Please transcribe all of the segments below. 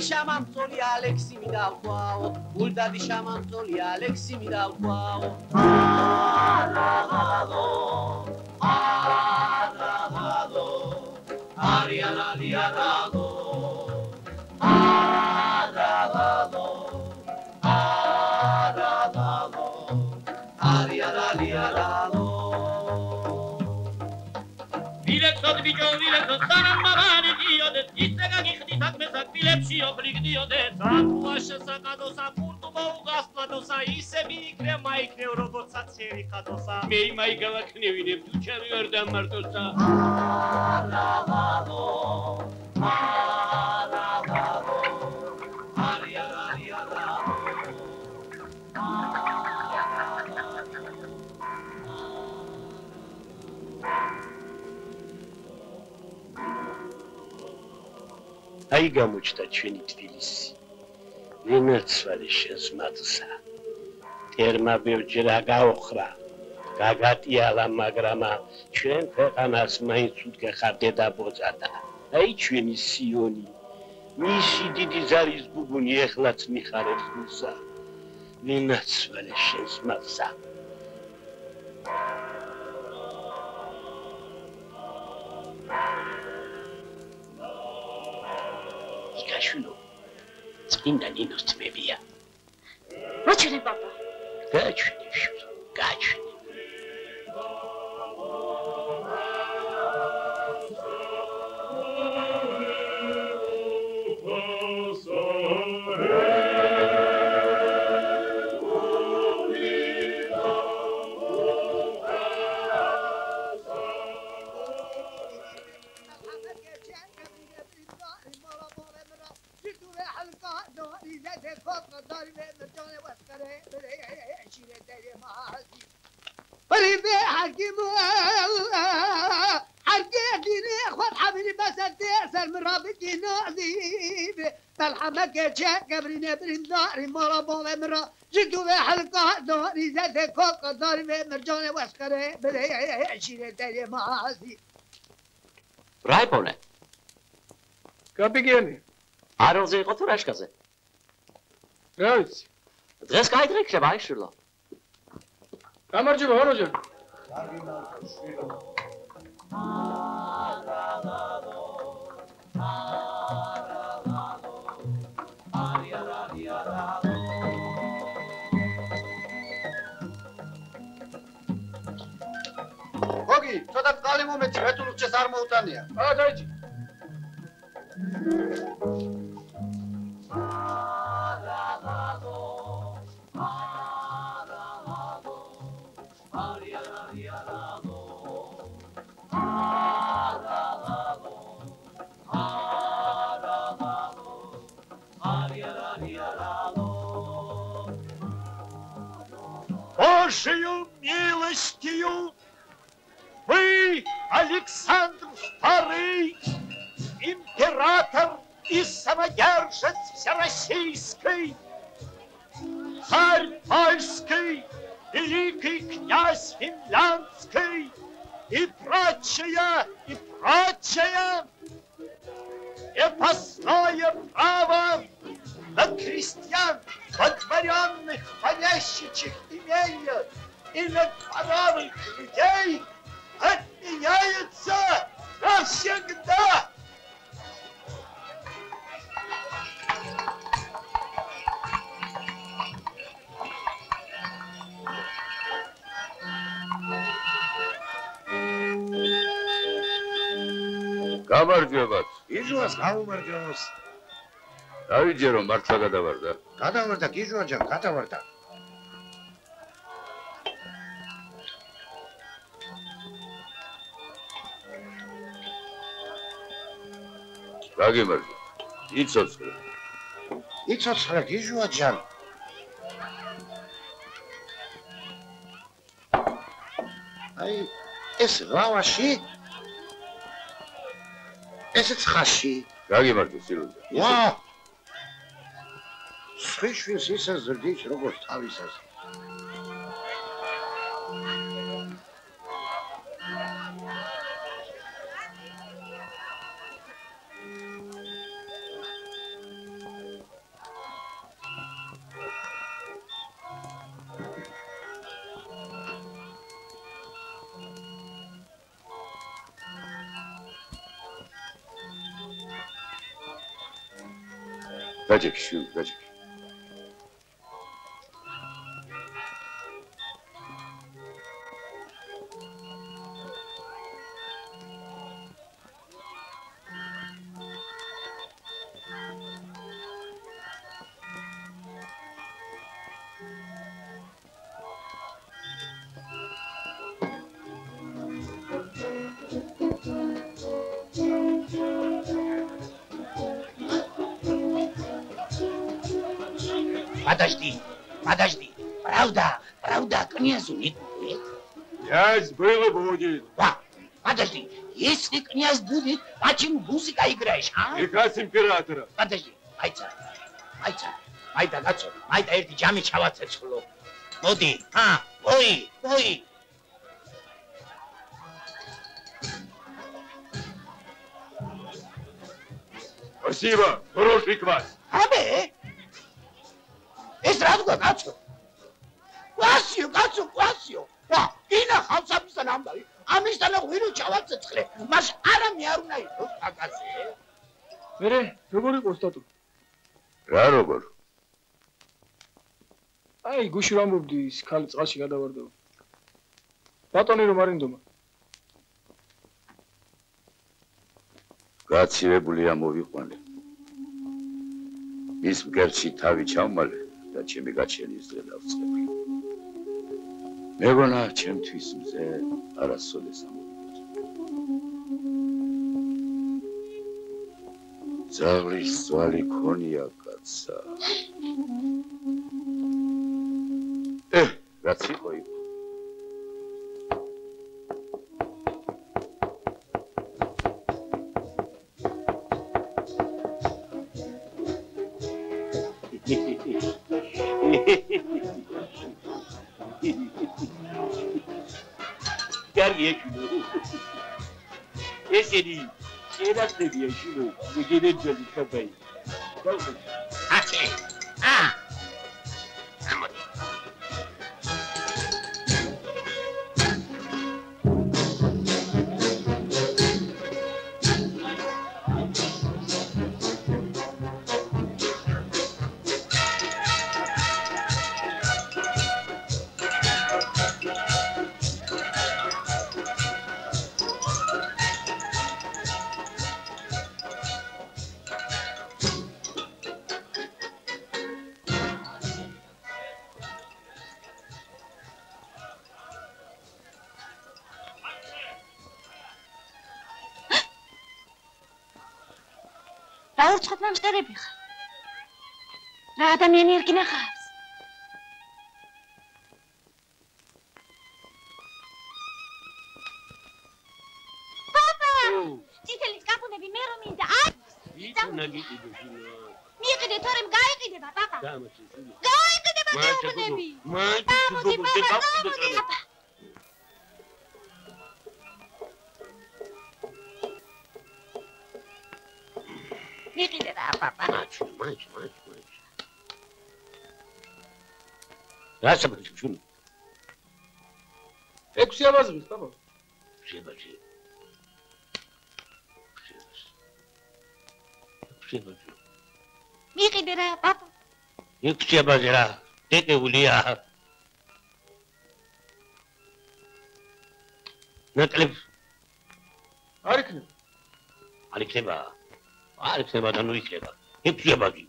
Shamantoli Alexi mi dà wow, Bulda di Shamantoli Alexi mi dà wow. Ariana Liarago, Ariana Liarago. Vilexot Vilexot Saramavani Diode, Istagani Khditak Mesak Vilepshi Obrigdiode, Sakuasha Sakadosa Purtuba Ugasladosa, Isebi Kremaikne Robotsatsi Kadosa, May my Galaknevine, Future Yordan Martosa. Ai gamuchta chveni Tbilisi. Vimetsvali shens matsa. Terma bevjir agaokhra. Gagatiala magrama chven ქვეყანას მაინც უდგეხარ დედაბოძადა. Ai chveni Sioni. Misi didi zaris bubuni ეხლაც მიხარებს გულსა. Vimetsvali shens matsa. Gashulu, spinda Ninos Tvevia. What's your name, Papa? Gachuni. قبرنا برنداري مرا بولا مرا جدو بحلقة داري زاد كوكا داري مرجاني واسكري بدي عشيرة تالي معازي راي بولا كابيجيني عارف زي قطر ايش كذا رايس درس قاعد ريك شباب ايش الله كامرجي بهرجا Gogi, ცოტა წყალი მომეცი, მე თუ ლუჩეს არ მოუტანია. დაიჭი. Божию милостью вы, Александр II, император и самодержец всероссийской, царь польский, великий князь финляндский и прочее, крепостное право на крестьян, водворенных, помещичьих имениях и на дворовых людей отменяется навсегда. გამარჯვებათ. გიჟუას გაუმარჯოს. დავიჯე რომ მართლა გადავარდა. გადავარდა გიჟუა ჯან, გადავარდა. გაგიმარჯვე. იცოცხლე. იცოცხლე გიჟუა ჯან. აი ეს ლავაში ესეც ხაში. გაგიმართო სილუზე. ვა! სხიშვის ისე ზრდის როგორც თავისას. გაჯექში, გაჯექში. Подожди. Правда, князю не будет. Князь был и будет. Подожди, если князь будет, почему музыка играешь, а? Приказ императора. Подожди, майда, гацо, майда ერთი ჯამი ჩავაცეცხლო. მოდი, მოი. Спасибо, хороший квас. აბე? ეს რა თქვა, კაცო? კვასიო. ინა ხალხსამისთან ამბავი. ამისთანა ღვინო ჩავაცეცხლე. მას არამე არ უნდა იყოს აკაზე. მერე, როგორ იყო სტატუ? რა როგორ? აი, გუში რამბობდი, ის ხალი წყალში გადავარდება. ბატონი რომ არინდომა. გაცივებულია მოვიყვანე. ის მკერდში თავი ჩავმალე და ჩემი გაჩენის დღე დავწყები. მეგონა ჩემთვის მზე არასოდეს ამოვიდა. ძაღლის ძვალი ქონია კაცსა. რაც იყო იყო. Garye şunu. Eseri. Erat ne diye şunu. Gidin çocuk kafayı. Raurtsot mamskarები ხარ. რა ადამიანი არ გინახავს? პაპა! წითელი კაპუნები მე რომ მინდა. მიიყიდე თორემ გაიყიდება, პაპა. გაიყიდება კაპუნები. პაპა. იყიდე რა, პაპა. მაჩ. რა საქმეა შენ? 6 აბაზრის, პაპა. შებაჭი. იყიდე რა, პაპა. 6 აბაზრი რა. დეკეულია. ნაკლებ. არ იქნება. არ იქნება და ნუ იქნება. 6 აბაზრი.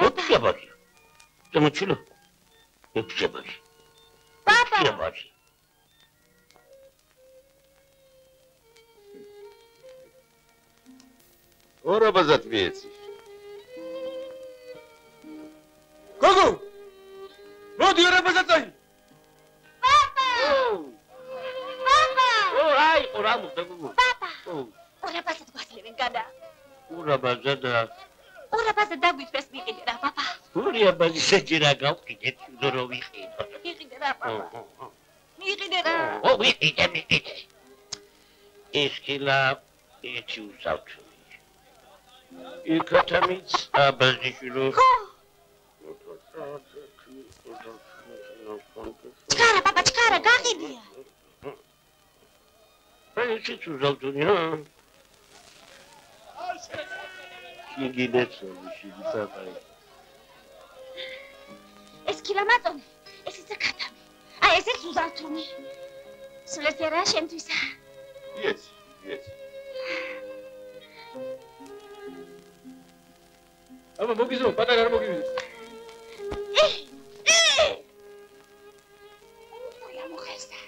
6 აბაზრი. შემოჩილო. 6 აბაზრი. პაპა. აბაზრი. ორაბაზად მიეცი. გოგო! მოდი ორაბაზად წაი. პაპა! Papa! Ora pasat guasleven gada. Ora pasat daguitves miqidera, papa. Miqidera, papa. Miqidera. Chkara, papa, chkara, gaqidia. Es kilamatoni, es is katami. Es is uzaltuni. Suletiara shemtvisa. Yes. აბა მოგიზო, პატარა არ მოგიზო. Moja mujerza.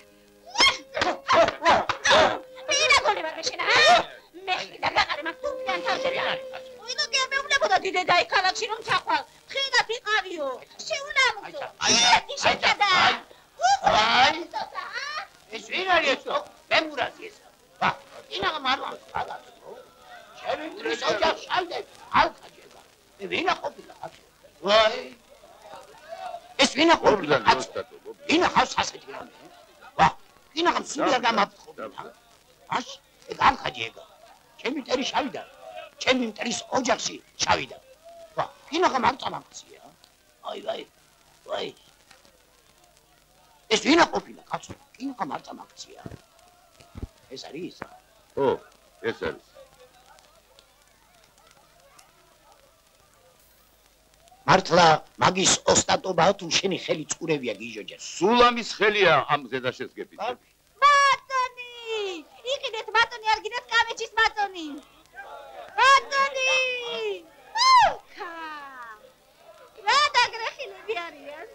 Mira con la machina. Me da gagare maktubi antauseri. Oido que me uneboda dide dai ქალაქში რომ ჩახვალ. ხინად იყავიო. შეუნამუცო. შეკადა. ეს ვინ არის ეს? მემურაზი ეს. ვა, ინაღა მარვა. შევიდრის ოჯახს შალდე. ალხაჯება. ვინა ყოფილა? ვაი. ეს ვინა ყოფილა? ვინა ხავს ასეთი რამე? ვა, ვინაღამ სულიერ გამაფხობია. აშ, ეგ ალხაჯება. ჩემი მტერი შავიდა. ჩემი მტერის ოჯახში შავიდა. ვა, ვინაღამ არ წამაქცია? ვაი. ეს ვინა ყოფილა, კაცო? ვინაღამ არ წამაქცია? ეს არის? ეს არის. მართლა მაგის ოსტატობაა თუ შენი ხელი წურებია გიჟოჯა? სულ ამის ხელია ამ ზედაშესგებით. Matoni! იყიდეთ მატონი, არ გინდათ კამეჩის მატონი. მატონი! ხა! რა დაგრეხილები არიან?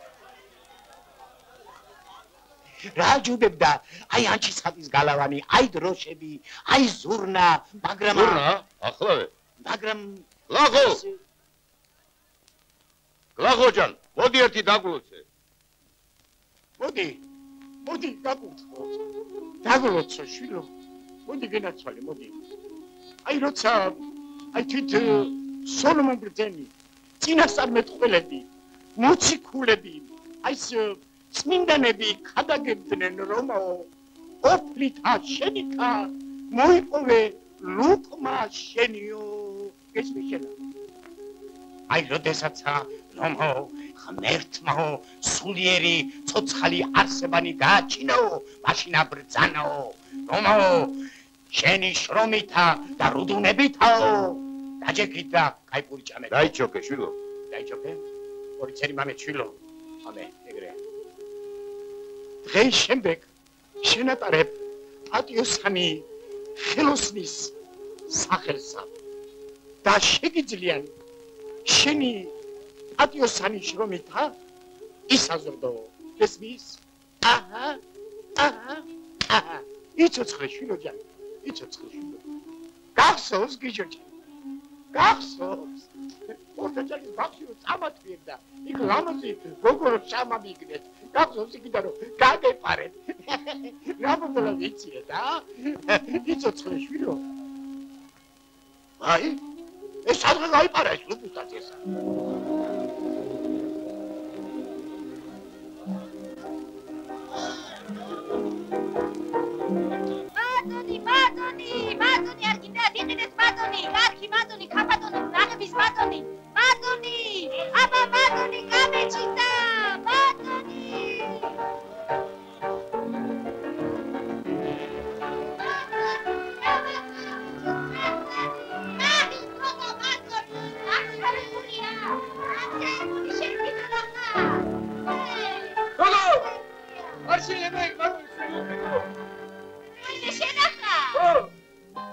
რა ჯუდებდა? აი ანჩისხატის გალავანი, აი დროშები, აი ზურნა, მაგრამ ახლავე. მაგრამ გლახოჯან, მოდი ერთი დაგლოცე. მოდი დაგლოცო. დაგლოცო შვილო. მოდი გენაცვალე, მოდი. აი როცა აი თვით სოლომონ ბრძენი, წინასწარმეტყველები, მოციქულები, აი წმინდანები ხადაგებდნენ რომ ოფლითა შენიკა მოიპოვე ლუკმა შენიო. ეს მიშელა. აი როდესაცა რომ ღმერთმა სულიერი ცოცხალი არსებანი გააჩინაო, მაშინ აბრძანაო, რომ შენი შრომითა და რუდუნებითაო დაჯექით და კაიპური ჭამეთ. დაიჩოქე შვილო. დაიჩოქე? ორიცერი მამე შვილო. ამე, ეგრეა. დღეს შემდეგ შენატარებ პატიოსანი ხელოსნის სახელსა და შეგიძლიან შენი პატიოსანი შრომითა ისაზრდო. ესმის? აჰა. იცოცხლე შვილოჯან, იცოცხლე შვილო. გახსოვს გიჟოჯან? გახსოვს? ორთაჯალის ბავშვი რომ წამათვიერდა, იქ ლამაზი როგორ ჩამამიგდეთ. გახსოვს იქიდან რომ გაგეპარეთ. რამოდელა ვიციეთ, იცოცხლე შვილო. აი, ეს სადღა გაიპარა ეს ლუპუსტაც ესა. მატონი, არ გინდა იყიდეთ მატონი, კარგი მატონი, ქაფატონი, ნაღების მატონი, აბა მატონი, კამეჩიტა, მატონი.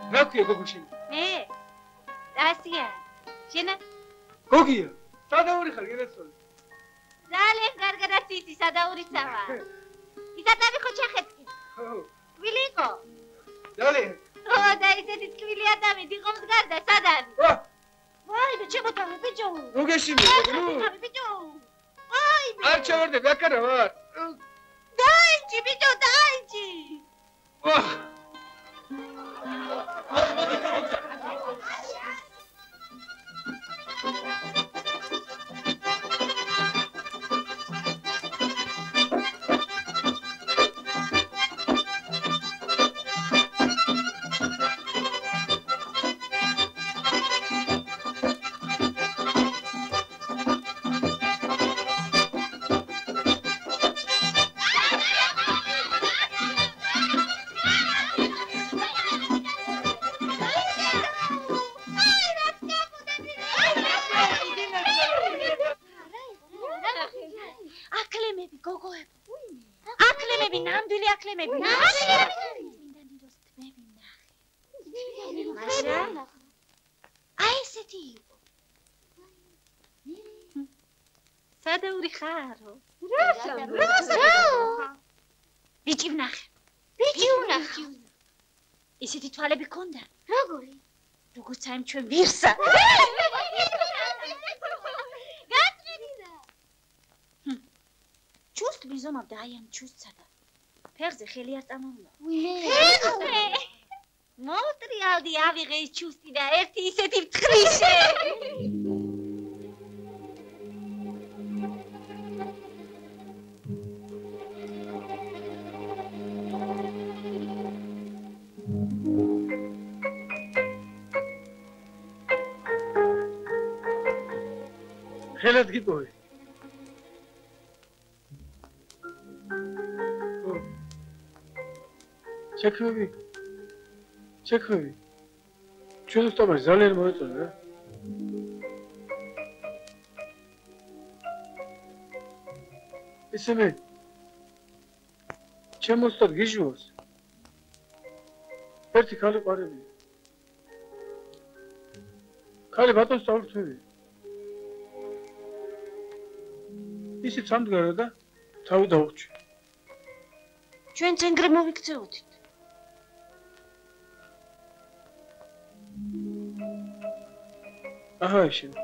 რა ქვია გოგოშენ? მე? დასია. შენა? გოგია, სადაური ხარ გენაცვალე? ძალიან კარგად იცი სადაურიცავა. იცადები ხო ჩახეთკი? ტვილი იყო? ძალიან. და ისეთი ტვილი ადამი დიღობს გარდა სად არის? ვაი, ჩემოთავე ბიჭო. მოგეშინე, ბიჭო. არ ჩავარდები, აქ არა ვარ. დაიჭი, ბიჭო, დაიჭი. აკლემები, ნამდვილი აკლემები. აი ესეთი იყო. სადაური ხარო. როსა. ბიჭი ვნახე. ისეთი თვალები ქონდა. როგორი? როგორც აი ჩვენ ვირსა. გატრინა. ჩუსტ მიზომავდა აი ამ ჩუსტსა და ფეხზე ხელი არ წამოვლა. ფეხზე. მოტრიალდი ავიღე ის ჩუსტი და ერთი ისეთი მტხრიშე. ხელად გიპოვე. ჩექმები. ჩვენ უბრალოდ ძალიან მოეწონა რა. ისინი ჩემ უსტად გიჟვოს. ერთი ქალი ყარები. ქალი ბატონს წავრთვევი. ისიც ამდგარა და თავი დაუჭი. ჩვენ ცენტრე მოვიქცეოდით. აჰა ისინი.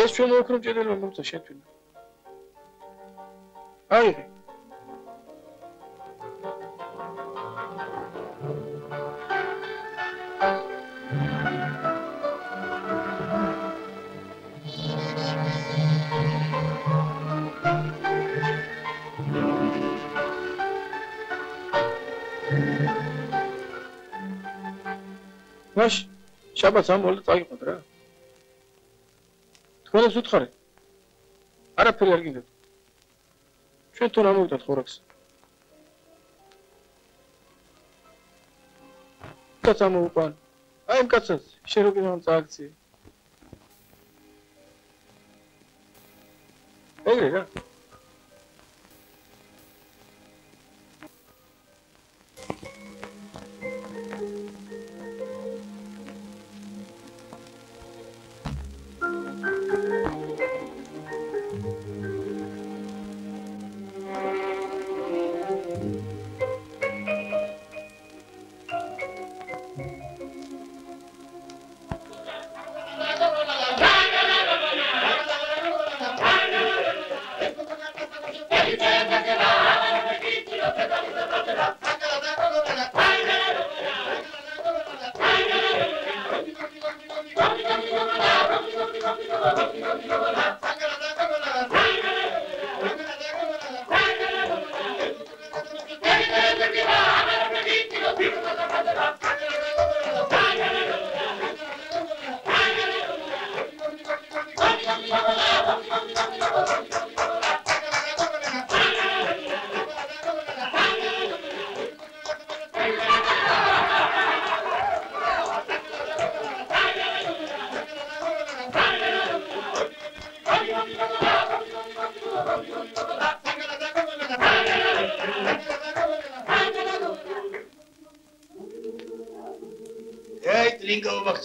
ეს ჩვენ ოქრომ ჭედელმა მომწა შეთვინა. აი ვაშ შაბათს ამოლა წაიღოთ რა. თქვენს უთხარით. არაფერი არ გინდათ. ჩვენ თორ ამოვიდათ ხორაქს. კაც ამოვყვან. აი ამ კაცს შეროგებამ წააქცია. ეგრე რა.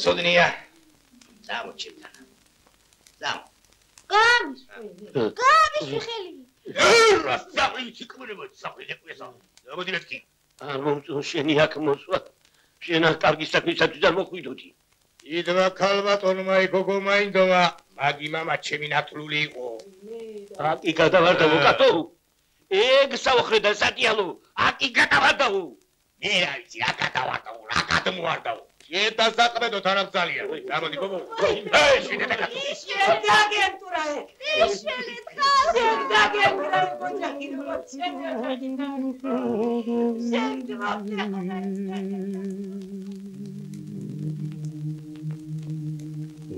Sodnia. Zamo chitana. Zamo. Gabi kheli. Zamo chikmuremo, zamo lekwesa. Zamo diletki. Armomtso sheni ak mosva. Shena kargi saknisatvis ar mokhvidoti. Idva kalbatonma igogoma indoma. Magi mama chemi natluli iqo. Aki gadavarda mokato. ეგ საუხრდა სატიალო, აკი გადავარდაო. მე რა ვიცი, რა გადავარდაო, რა გადმოვარდაო. შედასაყრედოთ არ აღძალია. გამოდი გოგო. შედაგენტურა. შედაგენტურა ოჯახი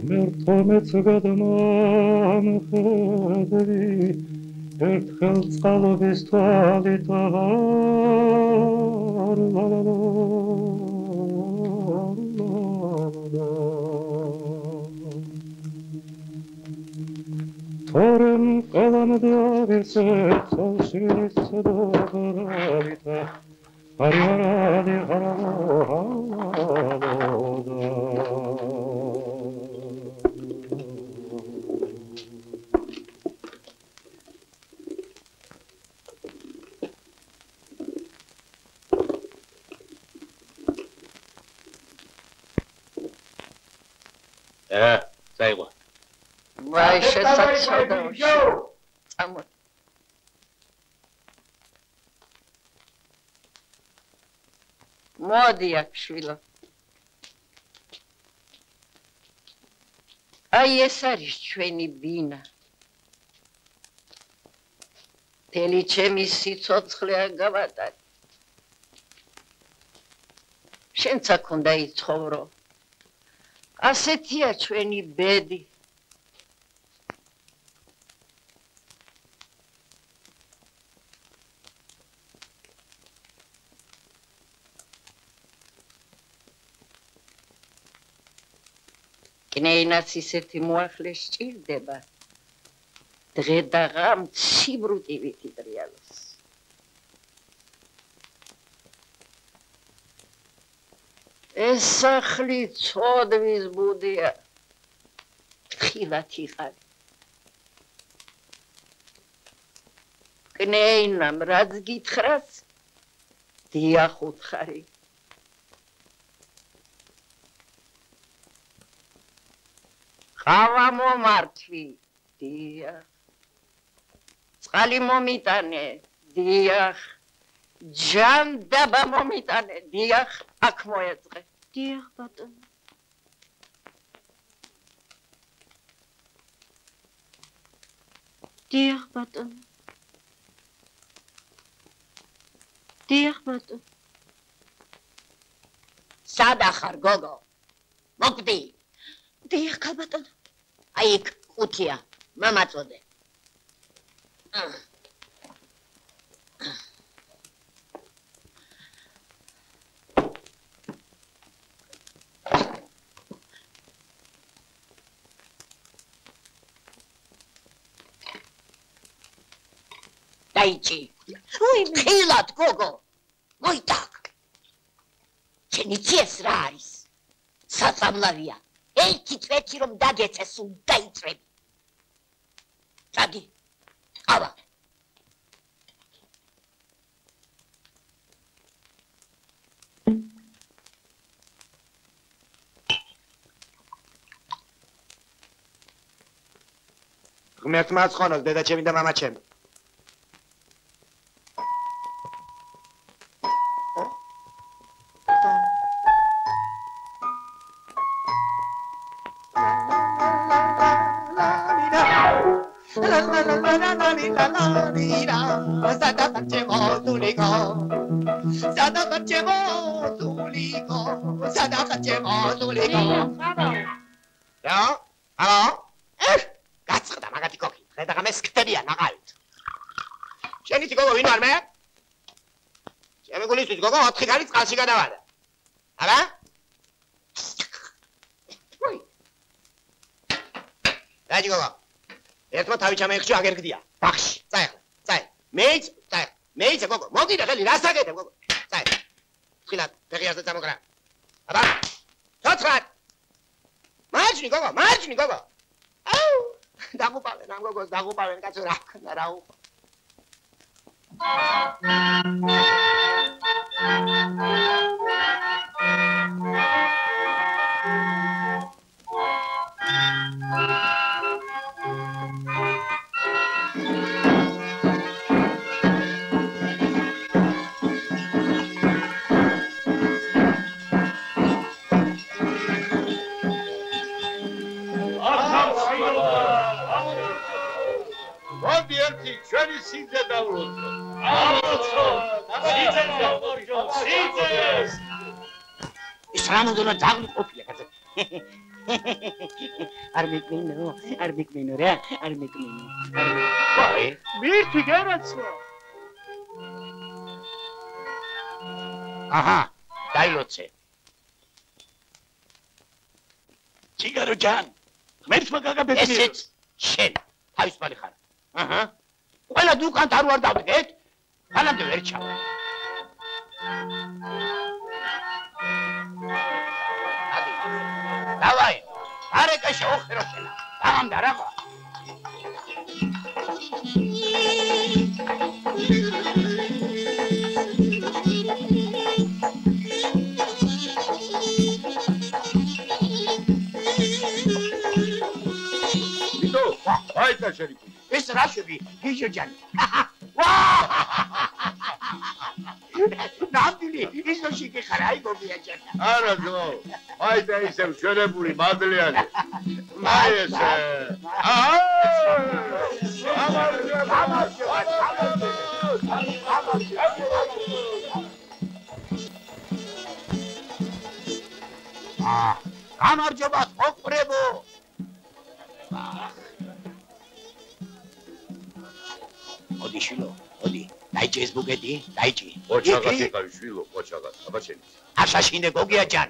მერტომეც გადმამხედი ერთხელ წყალობის თვალით თორემ ყველამდე აღესეთ საშირის ცოდაღრავითა არიარადი ღარავალოდა საიღო. ვაი შესაძლოა. წამო. მოდი აქ შვილო. აი ეს არის ჩვენი ბინა. თელი ჩემი სიცოცხლე აგავატაკე. შენც აქ უნდა იცხოვრო. ასეთია ჩვენი ბედი. კნეინაც ისეთი მოახლე სჭირდება. დღე და ღამ ციბრუტივით იტრიალოს. ეს სახლი ცოდვის ბუდია. ხილათ იყარი. კნეინამ რაც გითხრას, დიახ უთხარი. ყავა მომართვი, დიახ. წყალი მომიტანე, დიახ. ჯანდაბა მომიტანე, დიახ, აქ მოეწყე. დიახ, ბატონო. დიახ, ბატონო. დიახ, ბატონო. სადა ხარ, გოგო? მოკვდი. დიახ, ბატონო. აი იქ ყუთია, მამაწოდე. დაიჭი. ხილად, გოგო. მოიტაკ. შენი ძიეს რა არის? საწამლავია. ერთი წვეთი რომ დაგეცეს სულ დაიწრები. წადი. ყავა. ღმერთ მაცხონოს დედა ჩემი და მამა ჩემი. გაწყდა მაგათი კოქი. ხედა გამეს ხტებია ნაღალით. შენი გოგო ვინ ვარ მე? ჩემი გულისთვის გოგო 4 კალი წყალში გადავადა. აბა? დაიჯი გოგო. ერთმა თავი ჩამეიხში აგერგდია. ბახში. წაიხლა. წაი. მეიც, წაი. მეიც გოგო. მოგიდა ხელი რას აკეთებ გოგო? წაი. ხილად ფეხიაზე წამოგრა. აბა? ცოცხლად. მარჯვნი გოგო, მარჯვნი გოგო. აუ! დაგუპავენ ამ გოგოს, დაგუპავენ კაცო რა ქნა რა უყო. ის რამოდენად დაღლიყოფია კაცო. არ მეკმინო რა, არ მეკმინო. ვაი, მირთი გერაცვა. აჰა, დაილოცე. ჩიგარო ჯან, ღმერთმა გაგაბედნიერო. ესეც შენ, თავისუფალი ხარ. აჰა. ყველა დუკანთ არ ვარ დავდგეთ, მანამდე ვერ ჩავა. დავაი, არეკა შეოხერო შენა. მანამდე რა ყვა. აი და შერიფი. ეს რა შვები, გიჟო ჯანი. ნამდვილი, ისოში კი ხარ, აი გოგია ჯანი. არა ძმაო, აი და ისე მშვენებული მადლიანი. აი ესე. გამარჯობა, ოყრებო. მოდი შვილო, მოდი. დაიჭი ეს ბუგეტი, დაიჭი. ოჩაღად იყავი შვილო, ოჩაღად. აბა შენი. არ შაშინე გოგია ჯან.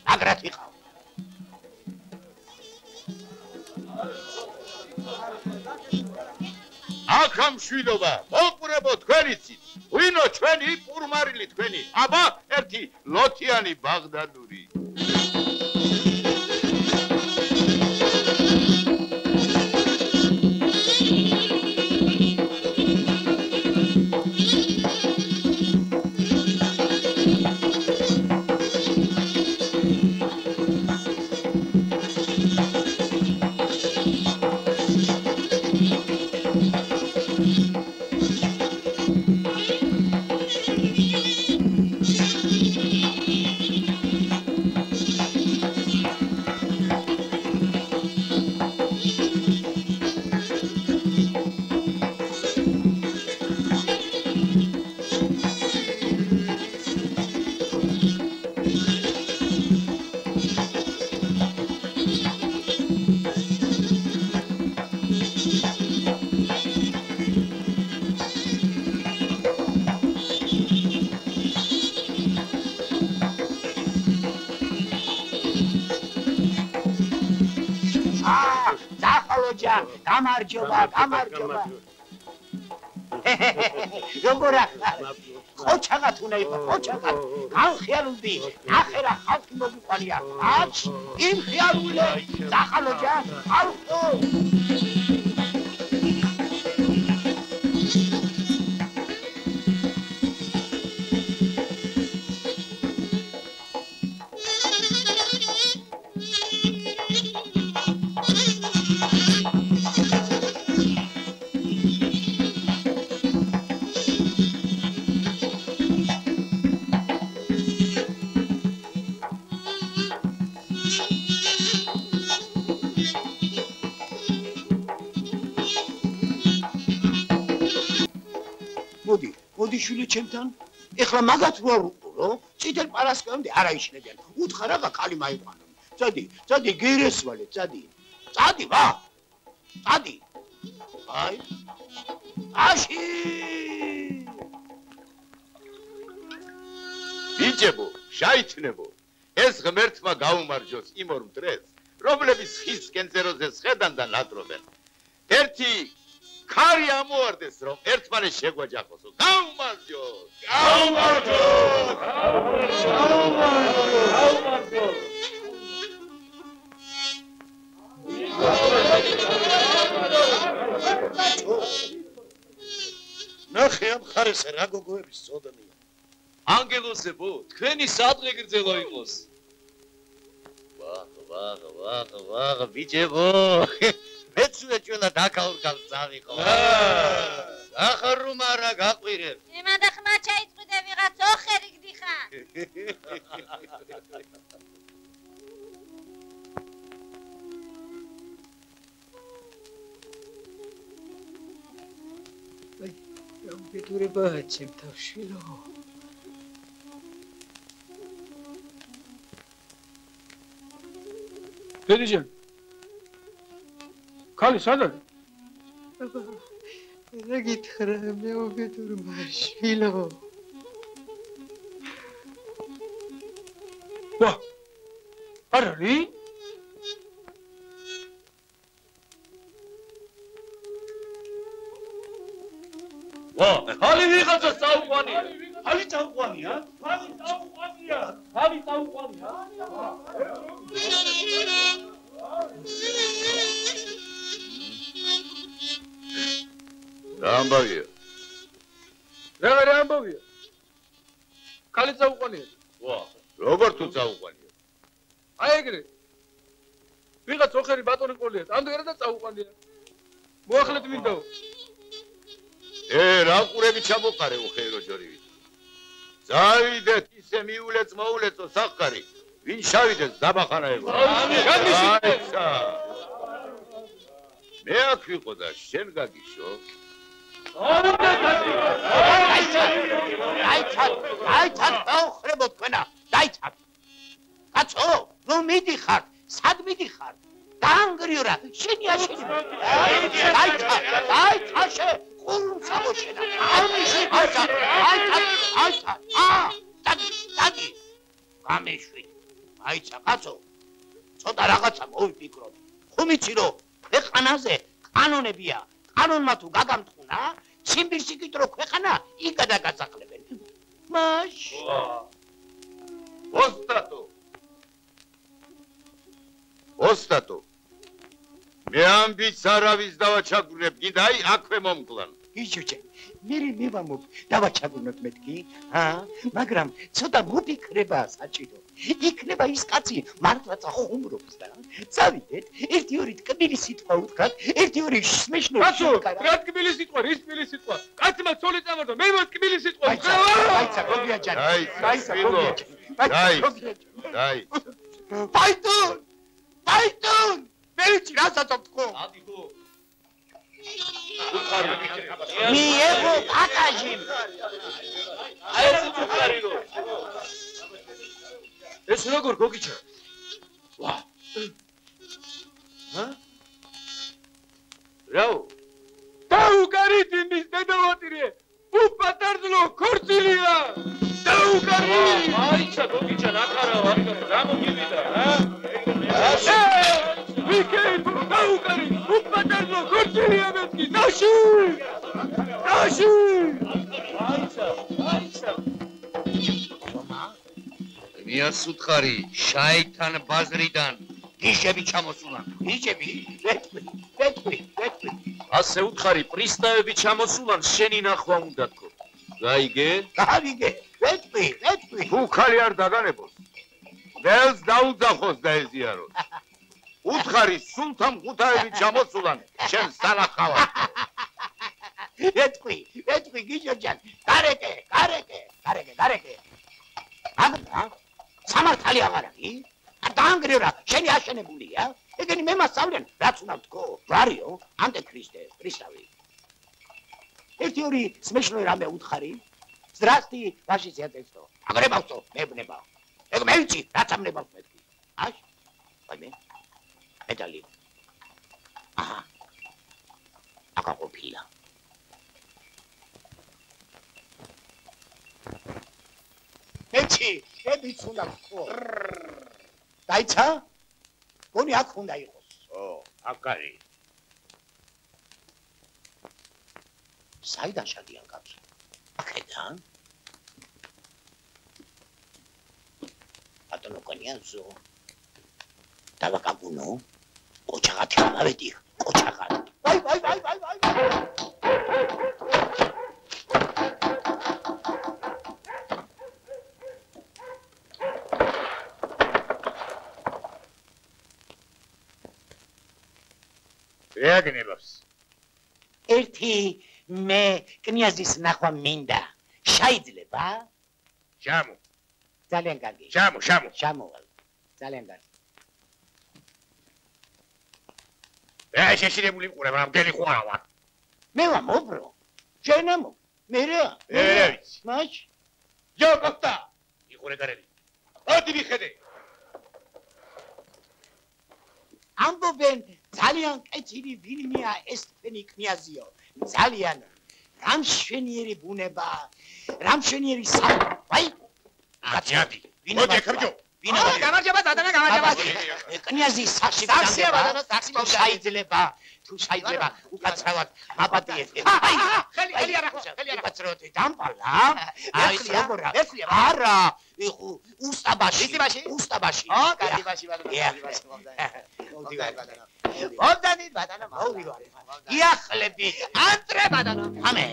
მაგრად იყავ. აქამ შვილობა, მოყურებო თქვენიცით. ვინო ჩვენი პურმარილი თქვენი? აბა ერთი ლოთიანი ბაღდადური. გამარჯობა, გამარჯობა. როგორ ახარ? ოჩაღად უნდა იყო, ოჩაღად. განხიალუდი, ნახე რა ხალხი მოგიყვანია. აჩ, იმ ხიალულე, დახალო ჯან, ხალხო. მოდი შვილი ჩემთან. ეხლა მაგათ ვარ უყურო, წითელ პარასკევამდე არ აიშლებიან. უთხარ რაღა კალი მაიყვანონ. წადი, გერესვალე, წადი. წადი, ვა. წადი. აი. აში! ბიჭებო, შაიჩნებო. ეს ღმერთმა გაუმარჯოს იმ ორ მტრეს, რომლებიც ხის კენწეროზე სხედან და ნადრობენ. ერთი ქარი ამოარდეს, რომ ერთმანეთს შეგვაჯახოსო. გაუმარჯოს! გაუმარჯოს! ნახე ამ ხარესა რა გოგოების წოდნია. ანგელოსებო, თქვენი სადღე გრძელო იყოს. ვაღ, ბიჭებო. მეც უეჭვენა დაკაურგავს წავიყო. ახარ რომ არა გაყვირებ. იმადა ხმა ჩაიწვიდე ვიღაც ოხერი გდიხა. გეთურებაა ჩემ თავშვილო. დედიჯან. ქალი სად არის? რა გითხრა მე უბედურმა შვილო. ვა! არ არის? ვა, ხალი ვიღაცა წაუყვანია. ხალი წაუყვანია? ხალი წაუყვანია. ხალი წაუყვანია. რა ამბავია? რა ამბავია? ქალი წაუყვანია. ვა, როგორ თუ წაუყვანია? აი ეგრე. ვიღაც ოხერი ბატონი ყოლია, ამდღერა და წაუყვანია. მოახლედ მინდაო. რა ყურები ჩამოყარე ოხერო ჯორივით. ზავიდეთ ისე მიულეც მოულეწო სახკარი. ვინ შავიდეს დაბახანაება. აიცა. მე აქ ვიყო და შენ გაგიშო. დაიცად, დაუხრებო თქვენა, დაიცად. კაცო, ნუ მიდიხარ, სად მიდიხარ? დაანგრიურა, შენი აშენება. დაიცაშე, ყურმსა მოშენა. დადი. გამეშვი. აიცა, კაცო, ცოტა რაღაცა მოვიფიქროთ. ხომ იცი რომ ქვეყანაზე კანონებია. კანონმა თუ გაგამთხუნა, ციმბირს იკიდრო ქვეყანა, იქ გადაგასახლებენ. მაშ. ოსტატო. მე ამბიც არავის დავაჩაგვრებ, კიდე აი აქვე მომკლან. იჩუჩე, მე ვამობ, დავაჩაგვრნოთ მეთქი, მაგრამ ცოტა მოფიქრება საჭირო. იქნება ის კაცი მართლაც ხუმრობს და წავიდეთ, ერთი-ორი ტკბილი სიტყვა უთხრათ, ერთი-ორი სმეშნო კაცო, რა ტკბილი სიტყვა, რის ტკბილი სიტყვა? კაცმა ცოლი წამორდა, მე მას ტკბილი სიტყვა ვქრა. დაიცა, გოგიაჯანი. დაიტუნ! მე ვიცი რასაც ვთქო. ადიხო. მიიღო აკაჟი. აი ეს უხარიო. ეს როგორ გოგიჩა? ვა. რაო? დაუგარით იმის დედავატირე. უპატარძლო ქორწილია. დაუგარით. აიცა გოგიჩა ნახარავ, რა მოგივიდა, ვიქეით დაუგარით. უპატარძლო ქორწილია მეთქი. ნაში. აიცა. მიას უთხარი, შაითან ბაზრიდან. გიშები ჩამოსულან. გიშები? ვეთქვი. ასე უთხარი, პრისტავები ჩამოსულან შენი ნახვა უნდა თქო. გაიგე? გავიგე. ვეთქვი. თუ ხალი არ დაგანებოს. ველს დაუძახოს და ეზიაროს. უთხარი, სულთან ხუთაები ჩამოსულან შენ სანახავად. ვეთქვი, გიშოჯან. გარეკე. აგა სამართალი აღარ არის? დაანგრიურა, შენი აშენებულია? ეგენი მე მასწავლენ, რაც უნდა ვთქო. ჯარიო, ანტიქრისტე, პრისტავი. ერთი-ორი სმეშნოი რამე უთხარი? ზრასტი, ვაში ზიატესტო. აგრებავსო, მებნებავ. ეგ მე ვიცი, რაც ამნებავს მეთქი. აშ? ვაიმე. მეტალი. აჰა. აკა ყოფილა. ეჩი, ებიც უნდა ვთქო. დაიცა? გონი აქ უნდა იყოს. აქ არის. საიდან შადიან კაცო? აქედან? ბატონო კონიანზო. დავაკაგუნო. ყოჩაღათი ამავედი, ყოჩაღათი. ვაი. რეაგნებას. ერთი მე კნიაზის ნახვა მინდა. შეიძლება? ჟამო. ძალიან კარგი. ჟამო. ჟამოვალ. ძალიან კარგი. შეშინებული მყურებ, რა მგელი ხوارა ვარ. მე ვამობრო. შენ ამო. მე რა ვიცი. მაშ. ჯოკოტა. იყურე გარები. ოდი მიხედე. ამბობენ ძალიან კეთილი ვინმეა ეს თქვენი კნიაზიო. ძალიან რამშვენიერი ბუნება, რამშვენიერი აი გაჩადი. მოდი ხერჯო. გამარჯობა დადანა გამარჯობა. კნიაზი სახში საქსია ბატონო, საქსი შეიძლება თუ შეიძლება უკაცრავად მაპატიეთ. ხელი არა ხუშა, ხელი არა. უკაცრავად დამპალა. აი როგორა. არა, უსტაბაში. უსტაბაში. კადიბაში ბატონო, კადიბაში მომდანი. მოდი ბატონო. მომდანი ბატონო, მოდი ვარ. იახლები. ანტრე ბატონო. ამე.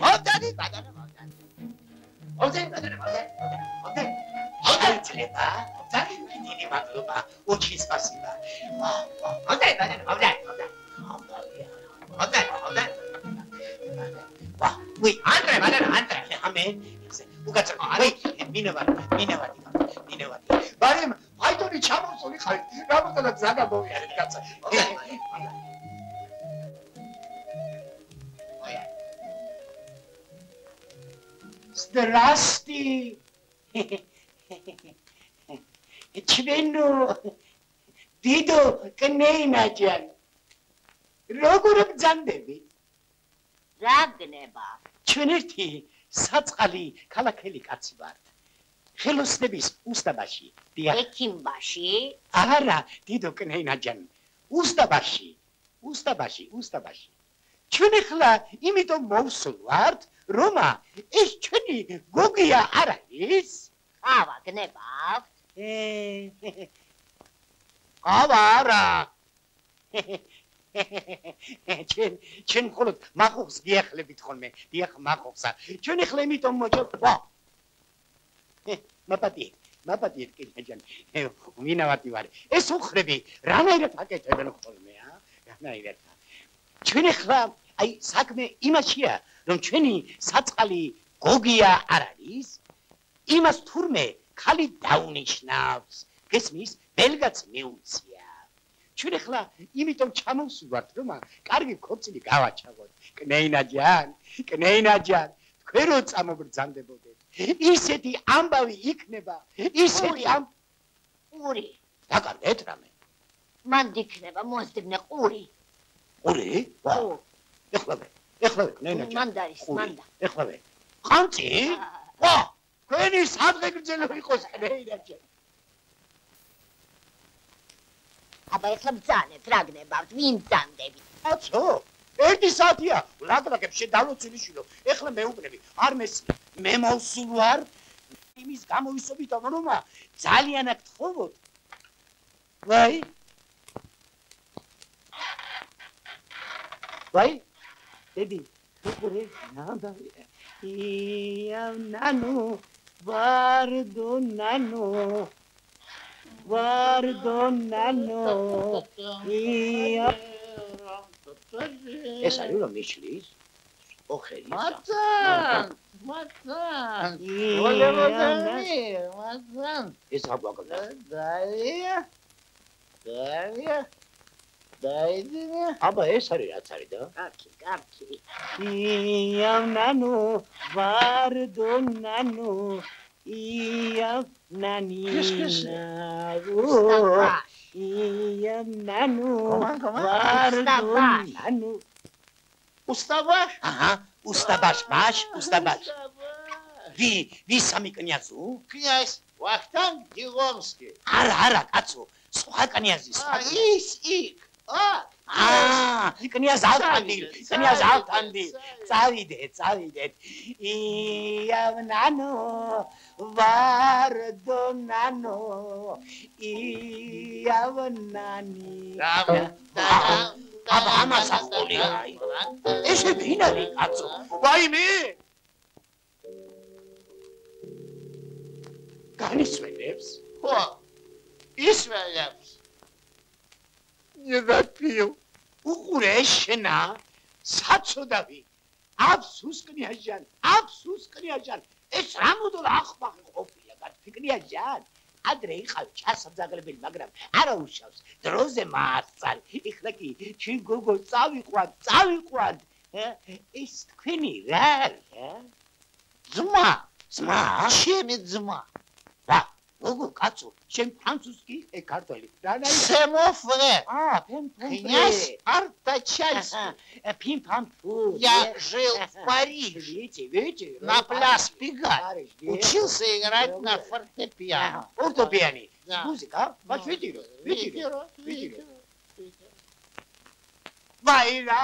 მომდანი ბატონო, მომდანი. მომდანი ბატონო, მომდანი. შეიძლება. ძალიან მადლობა. ოჩი სპასიბა. მომდანი ბატონო, მომდანი. მომდანი. ვი, ანტრე ბატონო, ანტრე. ამე. უკაცრავ. ვი, მინევარი. ბარემ, ფაიტონი ჩამოსული ხარ. რამოდენად ზაგა მოვიარეთ კაცო. Здрасти. ჩვენო დიდო კნეინაჯან. როგორ ბძანდები? რა გნება? ჩვენ ერთი საწყალი ქალაქელი კაცი ვართ. ხელოსნების უსტაბაში. ექიმბაში? არა, დიდო კნეინაჯან. უსტაბაში. ჩვენ ახლა იმიტომ მოვსვართ, რომ ეს ჩვენი გოგია არ არის? ყავა გნებავთ? ყავა არა. ჩვენ მხოლოდ მახუხს გიახლებით ხოლმე. დიახ, მახუხსა. ჩვენ ახლა იმიტომ მოჭვა. მაპატიეთ კინაჯან. მინავატი ვარ. ეს უხრები რანაირად აკეთებენ ხოლმე, რანაირად. ჩვენ ახლა აი საქმე იმაშია, რომ ჩვენი საწყალი გოგია არ არის, იმას თურმე ხალი დაუნიშნავს. გესმის, ბელგაც მიუცია. ჩვენ ახლა იმიტომ ჩამოვსვართ, რომ კარგი ქორწილი გავაჩაღოთ. კნეინაჯან, თქვენ რო წამობრძანდებოდეთ. ისეთი ამბავი იქნება, ისეთი ყური. დაკარგეთ რამე. მან დიქნება მოსდიგნე ყური. ყური? ვა. ეხლა კნეინაჯან. მანდარის, მანდა. ეხლა ყანწი? ვა. თქვენი სადღე გრძელო იყოს კნეინაჯან. აბა ეხლა ბძანეთ, რა გნებავთ, ვინ ბძანდები? კაცო, 1 საათია, ლაგლაგებს შედავლოცილი შვილო. ეხლა მეუბნები, არ მესმის. მე მოვსულ ვარ იმის გამოვისობით, რომ ძალიან აქ თხოვოთ. ვაი, დედი, უყურე, ნამდვილი. ნანო, ვარდო ნანო. ეს არის რომ მიშლის? ოხელის. მაცან. ეს აგვაკდა. დაიდინე. აბა ეს არის რაც არის და? კარგი. ნანო, ვარდო ნანო. ნანი. ნანო. ვარდო ნანო. უსტაბაშ? აჰა, უსტაბაშ. ვი სამი კნიაზუ? კნიაზ ვახტანგ გიგომსკი. არა, კაცო, სხვა კნიაზი. ის იქ. კნიაზ ავთანდი. წავიდეთ. ნანო, ვარდო ნანო. ნანი. აბა ამას ახოლია. ესე ვინ არის კაცო? ვაიმე? განისვენებს? ხო. ისვენებს. ნებათიო. უყურე შენა, საცოდავი. აფსუს კნიაჟან. ეს რამოდენ ახმახი ყოფილა, კნიაჟან. ადრე იყავ ჩასაძაღლებელი, მაგრამ არა უშავს. დროზე მაასწარი. ეხლა კი ჩვენ გოგო წავიყვან. ეს თქვენი რა? ძმა. ჩემი ძმა. გოგო კაცო შენ ფრანცузский ქართველი რანა Семофре. князь Артачальский. пим-пам-пу Я жил в Париже. видите На пляж Пигаль. Учился играть на фортепиано. фортепиано Да. музыка бач видите Вайра.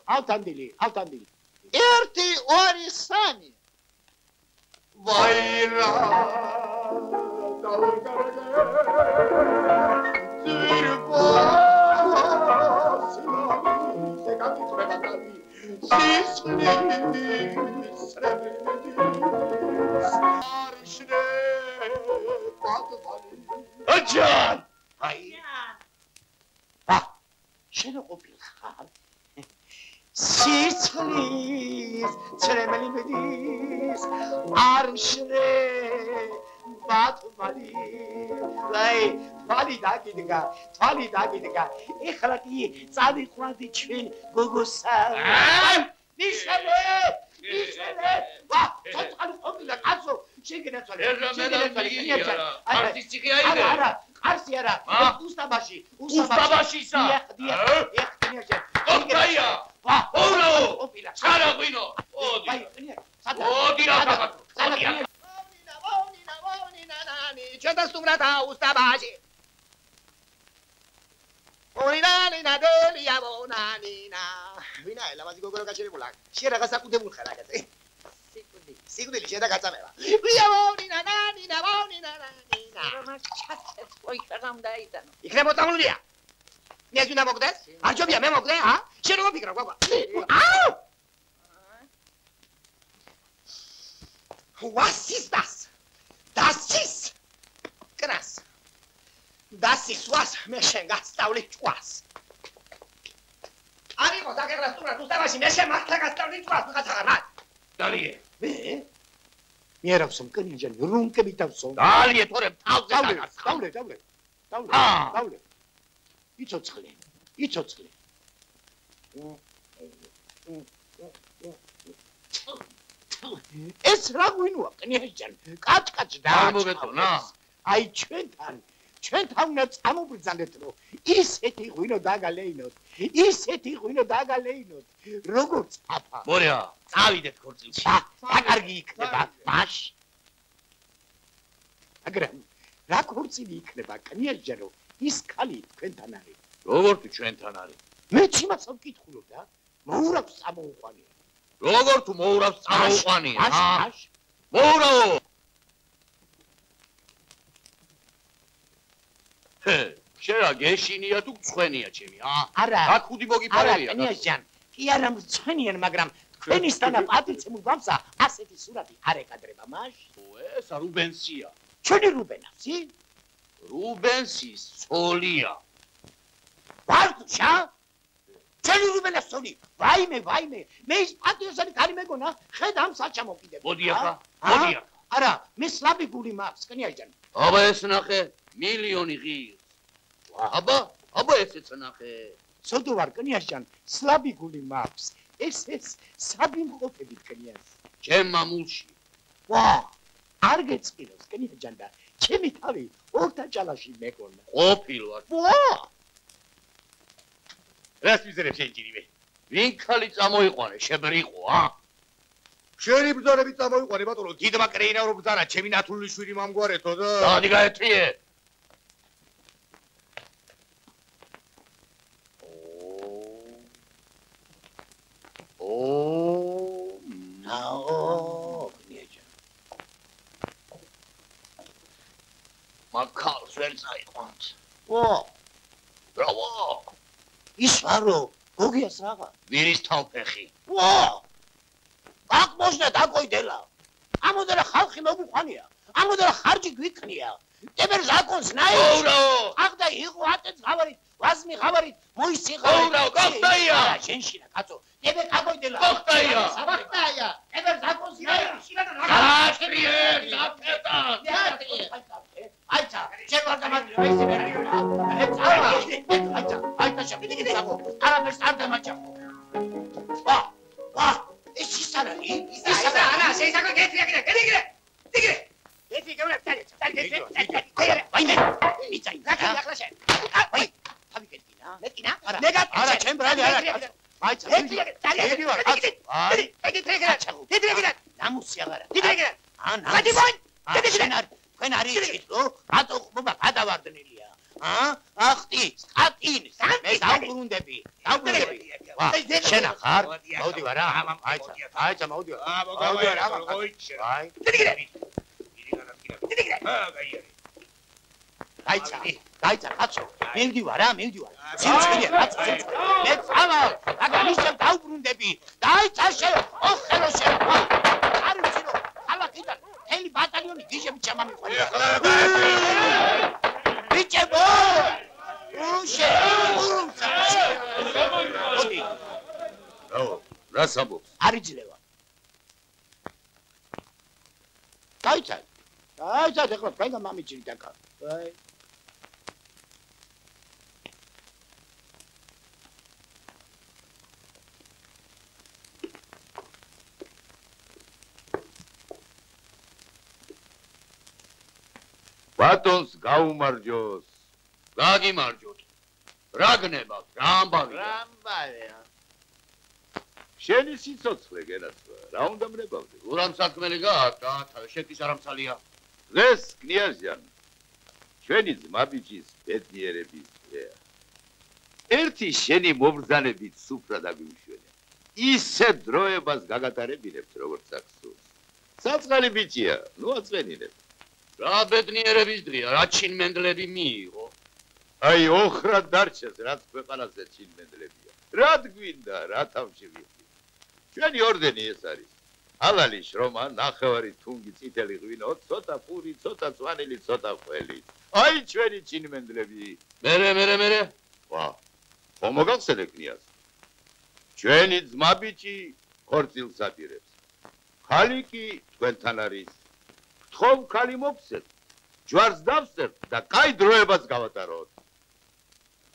алтандили Эрти ори сами. Вайра. აჯან აი შენ ყოფილ ხარ სიცლის ცრემელი მედის არ შრე ბატმალი აი თვალი დაგიდგა ეხლა კი წავიყვანდი ჩვენ გოგოსა ნიშნე ვა ცოტა ყოფილა კაცო შეგენაცვალე არა ყარსი არა უსტაბაშისა ოკაია ოურავო ჩარა ღვინო ოდი ჩვენ დასტუმრათა უსტაბაში ოინანინა დელია ვონანინა ვინა ელამაზი გოგორო გაჩერებულა შენ რა გასაკუთებულ ხარ აგაზე სიკვდილი შენ და გაწამება ვია ვონინა ნანინა რომას ჩაცეთ ოიქრამ დაიტანო იქნებ მოწამლულია მე ზუნა მოგდეს არ ჯობია მე მოგდე შენ როგორ ფიქრობ გოგო Was ist das? Das ist krass. Das ist was mir schon gastaulich was. Amigo, da que la tú estabas sin ese más que gastaulich was, no gasta ganar. დალიე მე არავსო მკნიჯანი რომ კებითავსო დალიე თორე თავზე დაგასხა დავლე იცოცხლე ეს რა გვინოა კნიჯანი კაჭკაჭ და არ მოგეწონა აი ჩვენთან უნდა წამობრძანდეთ რომ ისეთი ღვინო დაგალეინოთ როგორც აფა მორია წავიდეთ ქორწილში აკარგი იქნება მაშ მაგრამ რა ქორწილი იქნება კნიჯანო ის ხალი თქვენთან არის როგორ თუ ჩვენთან არის მე იმას ვკითხულობ და მოურავს წამოუყვანია როგორ თუ მოურავს წამოუყვანია მოურავო შენ რა გეშინია თუ ცხენია ჩემი არა აქუდი მოგიფარებია კნიჯან კი არა მცხენიან მაგრამ თქვენისთანა პატიცემულ ბავსა ასეთი სურათი არ ეკადრება მაშ ეს რუბენსია ჩვენი რუბენავსი რუბენსის ცოლია ვარდშა ჩვენი რუბენას ცოლი ვაიმე მე ის პატიოსანი კარი მეგონა ხედა ამ საჩამოკიდებ მოდი ახლა არა მე სლაბი გული მაქვს კნიჯან აბა ეს ნახე მილიონი ღირს აბა ესეც ნახე ცოდო ვარ კნიჯან სლაბი გული მაქვს ეს საბიმყოფები კნიას ჩემ მამულში ვა არ გეწყინოს კნიჯან და ჩემი თავი ორთაჭალაში მეგონა ყოფილვარ ვა რას ვიზერებ შენ ჯირივე ვინ ხალი წამოიყვანე შებრიყო შენი ბრძანები წამოიყვანე ბატონო დიდმა კრეინა რო ბრძანა ჩემი ნათული შვილი მომგვარეთო და დადი გაეთრიე მაქალს ვერ წაიყვანს ბრავო ის ვარო გოგიას რაღა ვირის თავფეხი აქ მოსნა დაკოიდელა ამოდერა ხალხი მოგუყვანია ამოდერა ხარჯი გვიქნია ტებერ ზაკონს ნაი აღდა იყო ატეც ხავარით ვაზმი ხავარით მოისი ხავარით გოხტაია შენშინა კაცო ტებერ დაკოიდელა გოხტაია ტებერ ზაკონს ნაი გაშრიე საფეტა აიცა შენ ვარ დამატრი ესე მერიოლა აიცა შევიდი გიძახო არაფერს არ დამაჭამო ვა ეს ისარა არა შეიძლება გეთრია კიდე ნამუსი აღარა. თქვენ არ იცით რომ რატო ხმობა გადავარდნილია? ახტი, სტატინს. მე დავბრუნდები. შენ ახარ? მოდი ვარა. აიცა მოდი ვარა. მოდი ვარა. აი. გაიცა, კაცო. მივდი ვარა. სიმწირია, კაცო. მე წავალ. აგარ ისევ დავბრუნდები. დაიცა შენ. ოხელო შენ. არ ვიცი რომ ქალაქიდან მთელი ბატალიონი გიჟები ჩამამიყვანია. ბიჭებო! მოდი. რას ამბობს? არ იძლევა. გაიცა, ეხლა თქვენგან მამიჭრით აქ. აი. ბატონს გაუმარჯოს. გაგიმარჯოთ. რა გნებავთ? რა ამბავია? შენი სიცოცხლე გენაცვა. რა უნდა მნებავდე? ურამ საქმელი გააკა, შეთის არამცალია. დღეს კნიაზიან ჩვენი ძმაბიჯის ბედნიერების დღეა. ერთი შენი მობრძანებით სუფრად აგვიმშვენია. ისე დროებას გაგატარებინებთ, როგორც აქვს სულს. საწყალი ბიჭია, ნუ აწვენინებ. რა ბედნიერების დღეა, რა ჩინმენდლები მიიღო? აი, ოხრად დარჩეს, რაც ქვეყანაზე ჩინმენდლებია. რად გვინდა, რა თავში ვიხდი. ჩვენი ორდენი ეს არის. ალალი შრომა, ნახევარი თუნგი წითელი ღვინო, ცოტა პური, ცოტა წვანილი, ცოტა ყველი. აი, ჩვენი ჩინმენდლები. მერე. ვა, ხომ მოგახსენე კნიაზ? ჩვენი ძმაბიჭი ხორცილს აპირებს. ხალი კი თქვენთან არის. გთხოვ ხალი მოგცეთ. ჯვარს დავსერთ და კაი დროებას გავატაროთ.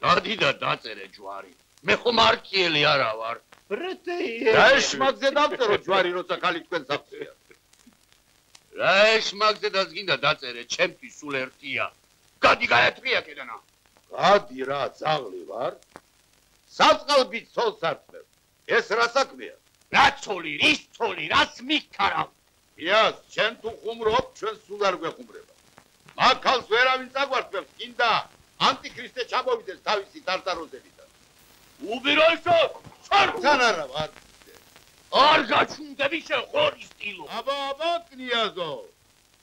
დადი და დაწერე ჯვარი. მე ხომ არქიელი არა ვარ. რა ეშმაკზე დავწერო ჯვარი, როცა ხალი თქვენ საფცია. რა ეშმაკზე დაგინდა დაწერე, ჩემთვის სულ ერთია. გადი გაეთრია კედანა. გადი რა, ძაღლი ვარ. საწყალბი ცოლს ართმევ. ეს რა საქმეა? რა ცოლი, რის ცოლი, რას მიქარავ? იას, ჩვენ თუ ხუმრობ, ჩვენ სულ არ გვეხუმრება. მაგ ქალს ვერავინ წაგვართმევს, კიდა ანტიქრისტე ჩამოვიდეს თავისი ტარტაროზებიდან. უბიროისო, თან არა ვარ. არ გაჩუნდები შენ ხორის სტილო. აბა, კნიაზო.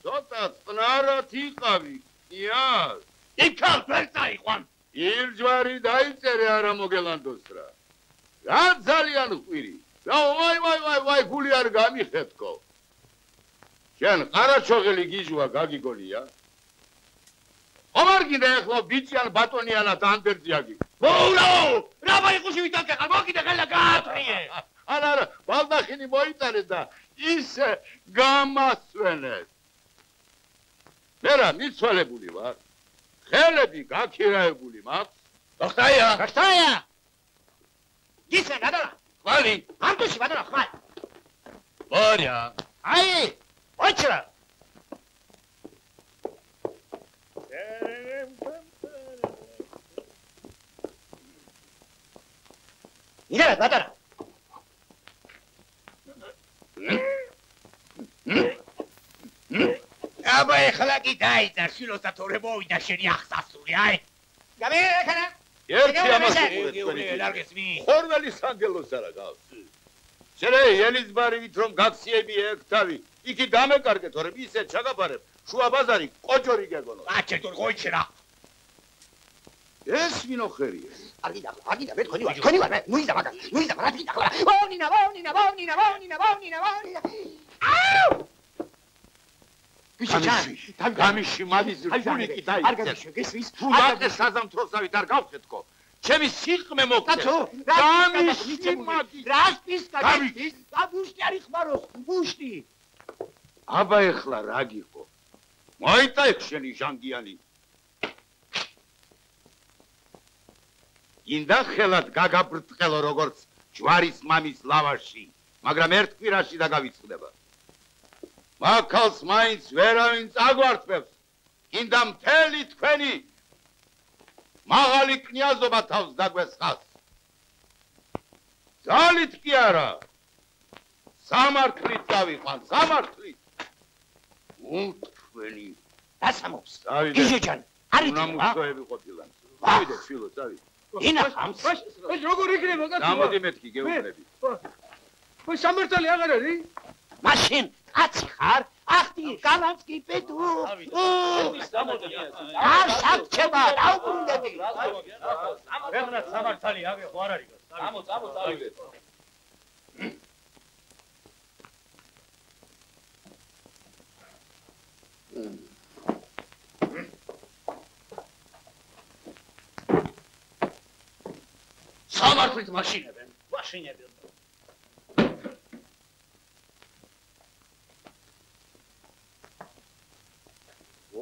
ცოტა წნარად იყავი, კნიაზ. იქალ ვერ წაიყვან. ილჯვარი დაიწერე არა მოგელანდოს რა. რა ძალიან ხვირი. რა ვაი, გული არ გამიხეთკო. შენ ყარაჩოღელი გიჟვა გაგიგონია? ხომ გინდა ეხლა ბიჭიან ბატონიანად ანდერძიაგი. მოულაო, რა ვაიყუში ვიტაკე, მოგიდე ხელა გაათრიე. არა, ბალდახინი მოიტანეს და ისე გამასვენეს. მე რა მიცვალებული ვარ. ხელები გაქირაებული მაქვს. გახტაია. გისმენ ადალა. ხმალი. ამტუში ბატონო ხმალი. ბორია. აი, ოჩრა. ირა ბატონო. აბა ეხლა კი დაიძარ შილოსა თორე მოვიდა შენი ახსასული აი გამერექანა ერთი ამასული ხორველი სანგელოს არა გავს შენ ელიზბარივით რომ გაქციები ეგ თავი იქი დამეკარგე თორე ისე ჩაგაბარებ შუა ბაზარი კოჯორი გეგონო აჩერტურ ყოიჩერა ეს ვინო ხერია აგიდა მე თქვენი ვარ მე ნუიზა რა თქმა უნდა ვაუნინა აუ გამიში მადის ფულიკი დაიწყეს თუ დაგე საზამთროსავით არ გავხეთკო ჩემი სიყმე მოგწე გამიში მადის რას პისკა და ბუშტი არ იხმაროს ბუშტი აბა ეხლა რა გიყო მოიტა ეგ შენი ჟანგიანი ინდა ხელად გაგაბრწყელო როგორც ჯვარის მამის ლავაში მაგრამ ერთ კვირაში დაგავიწყდება მაქალს მაინც ვერავინ წაგვართმევს კიდა მთელი თქვენი მაღალი კნიაზობა თავს დაგვესხავს ძალით კი არა. სამართლით დავიყვან, სამართლით. უთქვენი. დასამობს. გიჟეჯან, არ იცი რა? ნამუშევრები ყოფილან. წავიდეთ, შვილო, წავიდეთ. ინახავს. როგორ იქნება კაცო? გამოდი მეთქი გეუბნები. ხო, სამართალი აღარ არის? მაშინ კაცი ხარ? ახტი, კალანსკი, პეტუ. არ შაქჩება, დაუბრუნდები. ეხლა სამართალი აღე ხო არ არის? წავიდეთ. სამართლით მაშინებენ. მაშინებენ.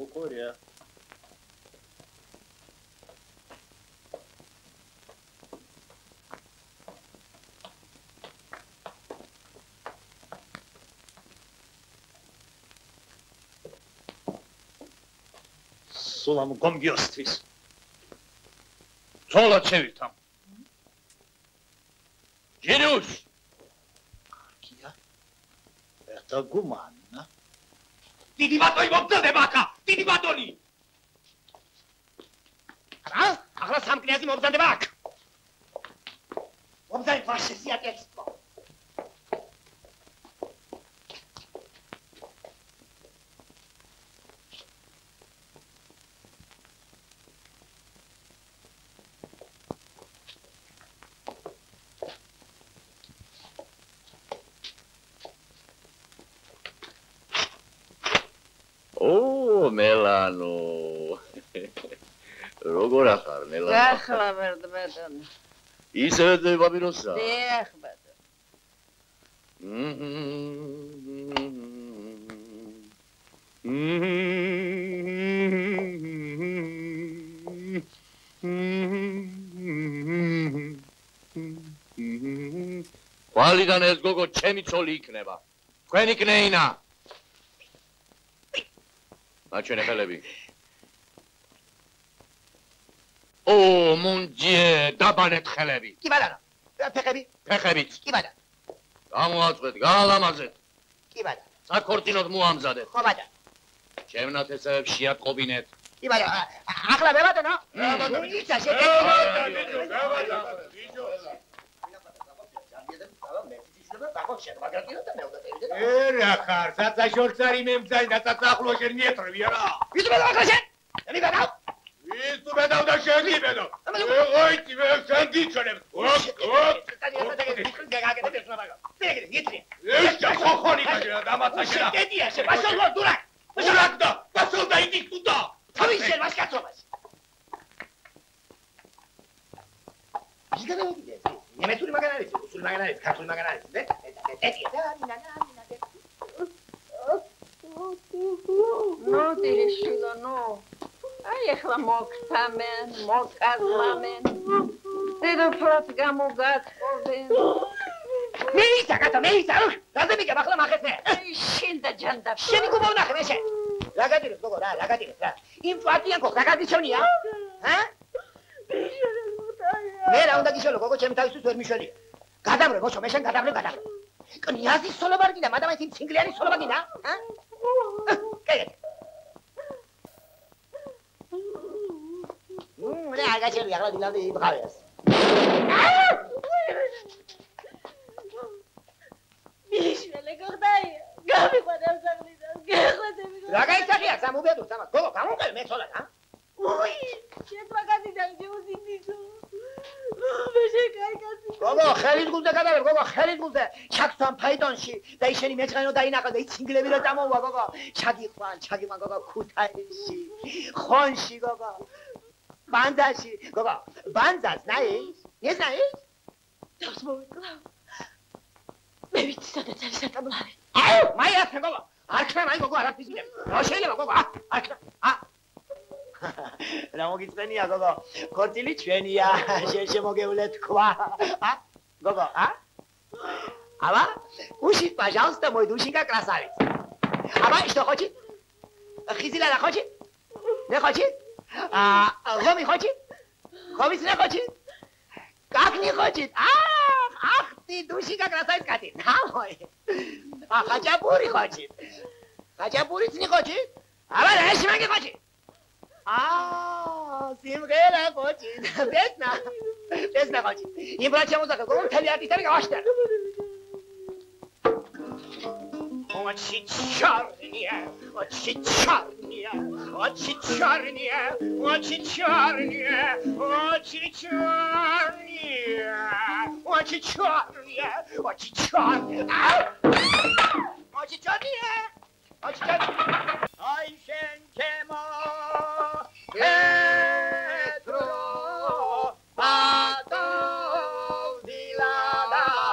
ოქორია. სულამ გომგიოსთვის. ცოლად შევირთამ. Genius! Kia? Eta gumanna. Didi batoi mobzade baka! Didi batoni! რა? ახლა სამკნიაზი მომზადება აქ. მომზადე ვაშე სიატექსტო. მელანო. როგორ ახარ მელანო? ახლა ვერდმედონ. ისევე დაბიროსა. დიახ, ბატონო. ვალიდან ეს გოგო ჩემი ცოლი იქნება. თქვენი კნეინა. აჩვენე ხელები. ო, მონჯე, დაბანეთ ხელები. კი ბატონო. ფეხები? ფეხებიც. კი ბატონო. გამოაწყვეთ, გაალამაზეთ. კი ბატონო. საქორწინოდ მოამზადეთ. ხო ბატონო. ჩემნათ ესეებს შეატყობინეთ. კი ბატონო. ახლა მე ბატონო. ისა რა ხარ, საწაშორცარი მემძაი და საწახლოში მიეტრევია რა. ვის მე ახლა შენ? მე ბატონო. ვის თუ ბედავ და შენ გიბედო. ოიცი მე შენ გიჩვენებ. ეს ხოხონი გაჟა დამაცაშა. დედია შენ პასოლო დურაკ. დურაკ და პასოლ და იდი კუტა. თავი შენ მასკაცობას. ის გადავიდე. ნემეთური მაგარ არის, რუსული მაგარ არის, ქართული მაგარ არის, და დედია და ამინა. ნო დირიშილო ნო. აი ახლა მოგთამენ, მოკაზლამენ. დედოფლად გამოგაწყობენ. მე ისა, რაზე მიგებ ახლა მახეთნე. აი შენ და ჯანდაბ. შენი გუბოვნახე მე შენ. რა გადირებ გოგო რა, რა გადირებ რა. იმ პარტიან გოგო რა გადიშონია? ჰა? მე რა უნდა გიშოლო გოგო ჩემი თავისთვის ვერ მიშველია. გადაბრე ბოშო მე შენ გადაბრე. კნიაზის სოლობა გინდა, მაგრამ ის ცინგლიანი სოლობა გინდა? ჰა? კაი. რა აგაჩერია ახლა დილამდე იბღავეს. მიშველე გოგდაი. გამიყვანა სამლიდან. გეხვედები. რა გაიცახია სამუბედო სამა. გოგო გამოყევ მე ცოლად, ჰა? უი, შეგვაგადი და ჯუზინდისო. მე შეკაიკაცი. გოგო, ხელით გულზე გადავერ, გოგო, ხელით გულზე. ჩაგთან ფაიტონში და ისინი მეცხრენო დაინახა და იცინგლები რა წამოვა, გოგო. ჩაგიყვან, გოგო, ქუთაისში. ხონში, გოგო. ბანდაში, გოგო, ბანძას ნაის? ეს ნაის? დავს მოვიკლავ. მე ვიცი სადაც არის სატაბლავი. აუ, მაიათე, გოგო. არ ქნა, მაი, გოგო, არაფრის მიდებ. რა შეიძლება, გოგო, არ ქნა. რა მოგიწენია, გოგო? ქორწილი ჩვენია, შენ შემოგევლე თქვა. გოგო, აბა, უშით, пожалуйста, мой душенька красавец. აბა, что хочет? Хизила хочет? Не хочет? Гоми хочет? Хомис не хочет? Как не хочет? Ах, Ты душика красавица. Давай. А хачапури хочет. Хачапури не хочет? А варишь маги хочет? А, симгера хочет. Песня хочет. И братья музыка. Кому талиати тарга вашта. Очень черные, очень черные, очень черные, очень черные, очень черные, очень черные, очень черные, очень черные, очень черные. Ой, сенчемо, Петро, потом диладай.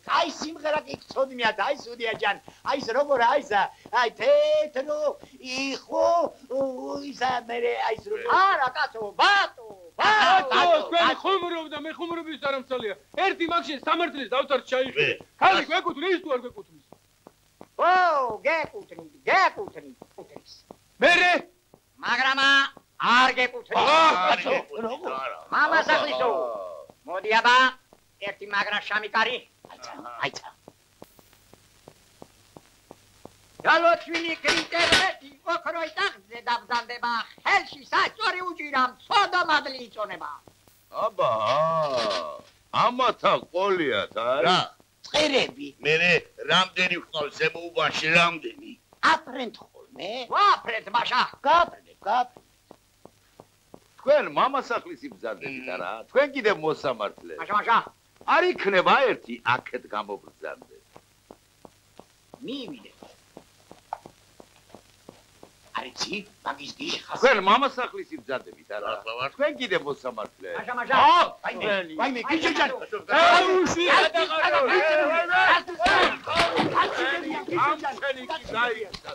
Ai simღერა კი გწოდნია და აი სუდია ჯან აი ეს როგორ აი ისა აი თეთრო იხო ისა მე აი ეს როგორ არა კაცო ბატო თქვენი ხუმრობდა მე ხუმრობის არამცალია ერთი მაგში სამართლის დავწარ ჩაიხე ხალი გვეკუთვნის თუ არ გვეკუთვნის ო გეკუთვნის მერე მაგრამ არ გეკუთვნის მამა სახლისო მოდი აბა ერთი მაგრა შამიკარი აიცა გალოჩვილი კრიტერები ოქროი ტახტზე დაბრძანდება ხელში საჭორი უჭირამ ცოდომადლი იწონება აბა ამათა ყოლიათ არა წერები მერე რამდენი ხვალ ზემოუბანში რამდენი აფრენთ ხოლმე ვაფრენთ მაშა გაფრენთ თქვენ მამასახლის იბრძანდებით არა თქვენ კიდევ მოსამართლე მაშა არ იქნება ერთი აქეთ გამობრძანდეს მივიდე არიცი მაგის გიხას თქვენ მამასახლის იბრძანდებით არა თქვენ კიდევ მოსამართლე მაშა ვაიმე გიჩიჩან აუში ადაღარო ამ შენი კი დაიწყა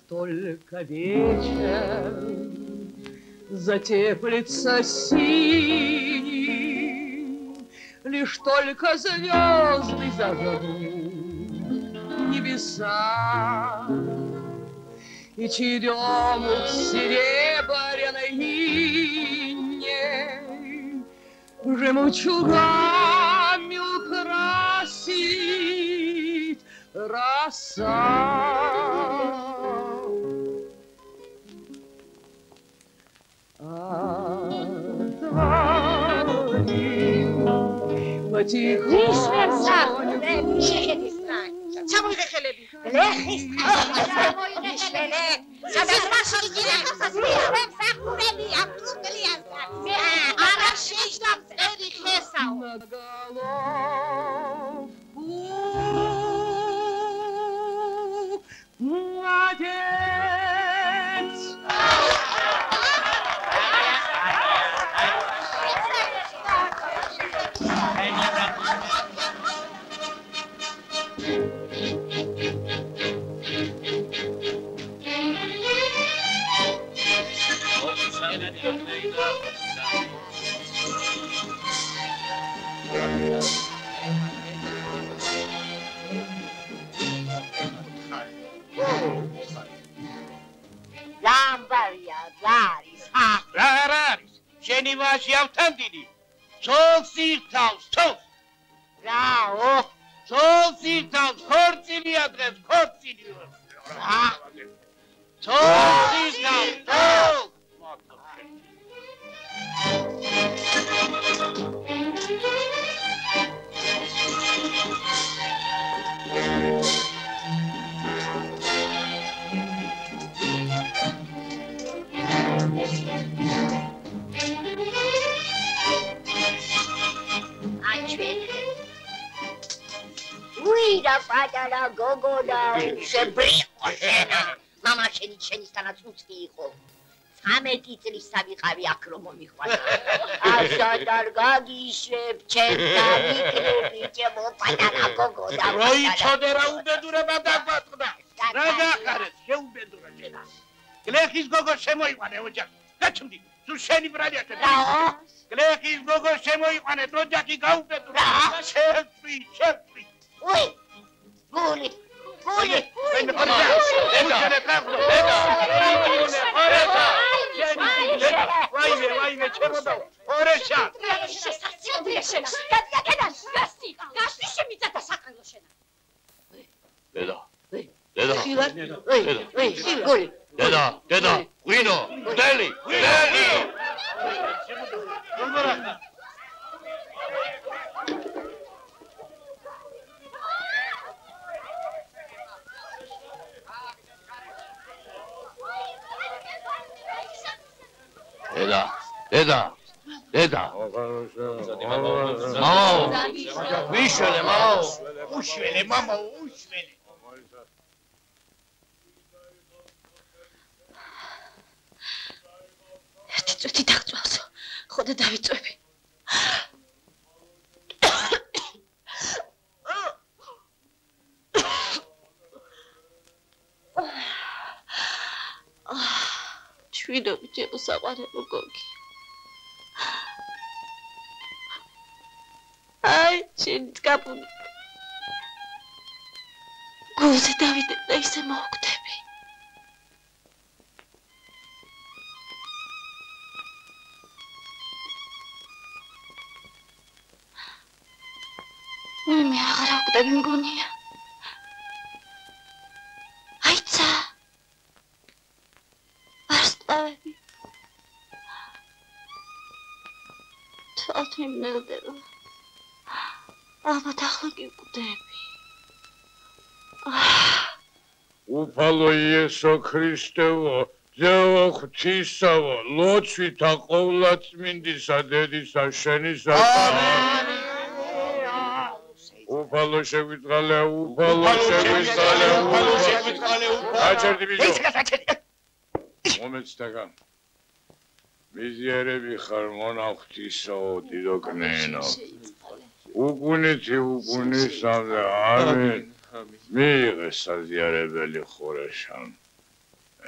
Только вечер затеплится синий, лишь только звезды зажгут небеса и черемух серебряной иней жемчугами украсит роса. Потихоньку. გამოიღეხელები. ლეხის გამოიღეხელე. სადაც მაშინ გიახსნა სამსახურები აფტურკლიას. არა შეიძლება წერი ხესაო. Молодец! Lambaria, Laris, ha! Raris, შენი ვაში ავთანდინი. ცოლს ირთავს, ცოლს. Rao! ცოლს ირთავს, ხორცილი ადრეს, ხორცილი. Ha! ცოლს ირთავს, ცოლს. Uida patara gogoda შებრიყო შენა მამა შენისთანაც უცხი იყო 13 წლის სავიყავი აქ რომ მომიხვადა ასად არ გაგიშვებ ჩემ დავიქნები ჩემო პატარა გოგოდა როიცოდე რა უბედურება დაგვატყდა რა გახარეთ შეუბედურა შენა გლეხის გოგო შემოიყვანე ოჯახი გაჩმდი თუ შენი ბრალია შენა გლეხის გოგო შემოიყვანე ოჯახი გაუბედურა შეფრი Ui! Guli! Guli! Vaime, čemo da? Oreša! Deda, Guino, Deli! Deda. Mamo, ushvele, mamo. Ushvele. ერთი წუთი დაგწვავსო. ხოდა დავიწვევი. შვიდობი ჩემო საყვარელო გოგი. აი, შენი კაპუნი. გულზე დავიდე და ისე მოვკვდები. მე აღარ ავკვდები მგონია. აიცა. Arstlavi. Tvaltim nerede? Albათ ახლა გიკვდები. უფალო იესო ქრისტევო, ძეო ღვთისავო, ლოცვითა ყოვლადწმინდისა დედისა შენისა. უფალო შეგვიწყალე, უფალო შეგვიწყალე. აჩერდი ბიჭო. მომეცდაგან. მიზიერები ხარ მონახთისო დიდოკნენო. უგუნისამდე ამენ. მიიღე საზიარებელი ხურეშან.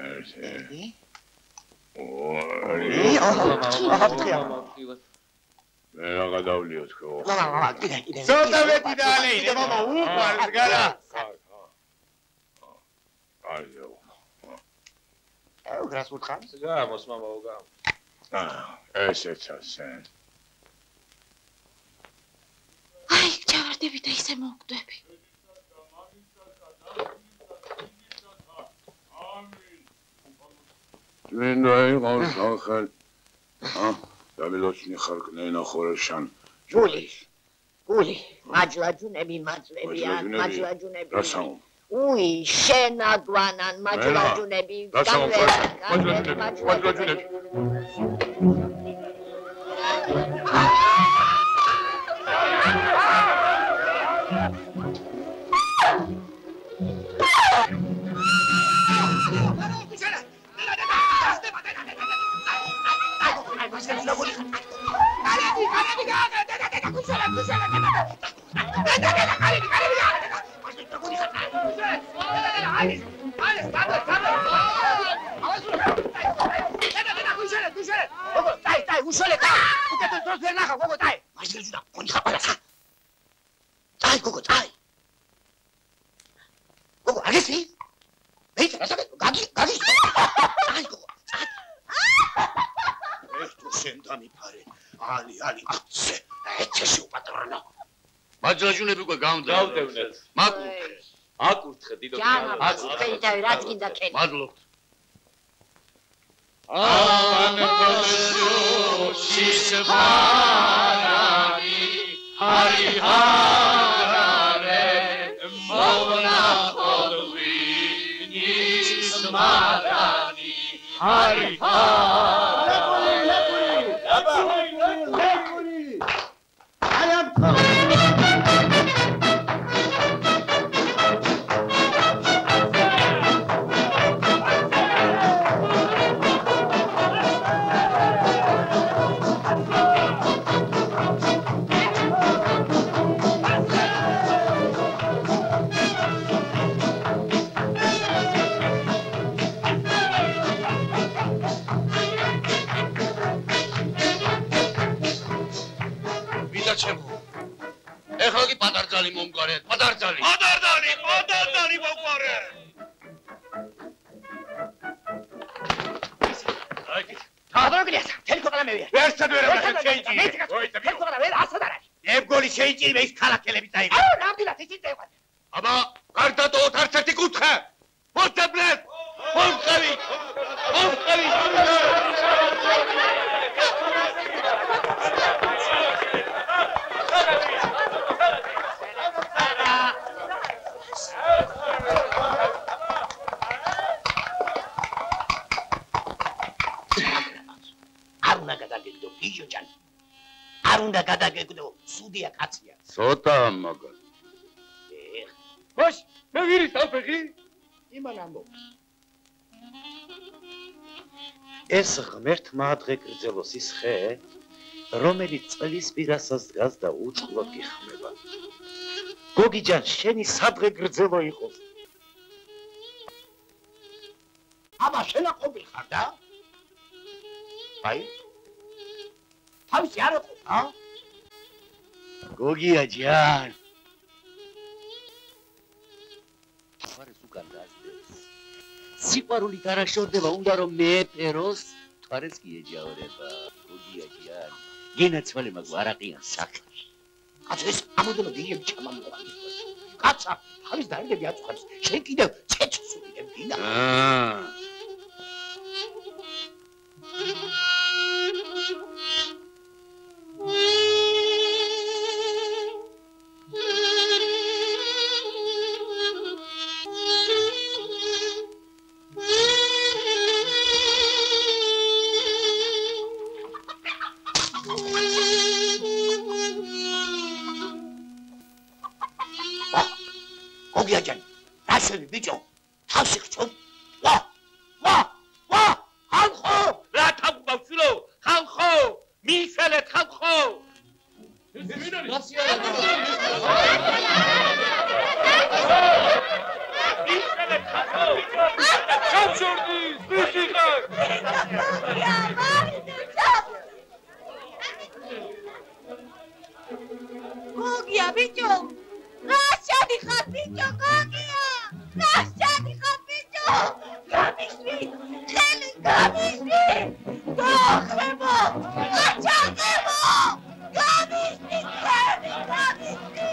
ერთი. ორი. მე რაღა დავლიო თქო. ცოტა მეტი დაალეინე მამა უყვარს გადა. აიო. გრას უთხარ? გამოს მამა უგამ. ესეც ასენ. აი, ჩავარდები და ისე მოვკვდები. წმინდა იყოს ახალ. დამილოცნი ხარ კნენა ხორეშან. გული. მაჯლაჯუნები, მაძლებიან, მაჯლაჯუნები. რასაო? უი, შენაგვანან მაჯვაჯუნები. მაჯვაჯუნები. მაჯვაჯუნები უკვე გამდევნეთ. აკურთხე დიდო. რაც გინდა კენ. მადლობთ. ეს ღმერთმა ადღეგრძელოს ის ხე, რომელიც წლის პირასაც დგას და უწყლოდ გიხმება. გოგიჯან, შენი სადღეგრძელო იყოს. აბა, შენაყოფილ ხარ და? აი? თავისი არ იყო, ა? გოგია ჯან. თვარეს უკან გაზდეს. სიყვარული გარაშორდება, უნდა რომ მეეპეროს, თვარეს კი ეჯავრება. გოგია ჯან. გენაცვალე მაგ ვარაყიან საქმეში. კაცო, ეს ამოდელა დიები ჩამამოყალიბ. კაცა, თავის დაერგები აწუხებს. შენ კიდევ ცეცხლს უდიდებ დინა. გოგიაჯანი, რაშევი ბიჭო, თავში ხჩო. ვა, ხალხო! რა თავგავშვილო, ხალხო! მისელეთ ხალხო! მისელეთ ხალხო! გამშორდი, ვისი ხარ? გოგია ბიჭო! Rashadi Khapicho Gogia! Rashadi Khapicho! Gamishvi! Kheli Gamishvi! Dokhebo! Achagebo! Gamishvi! Kheli Gamishvi!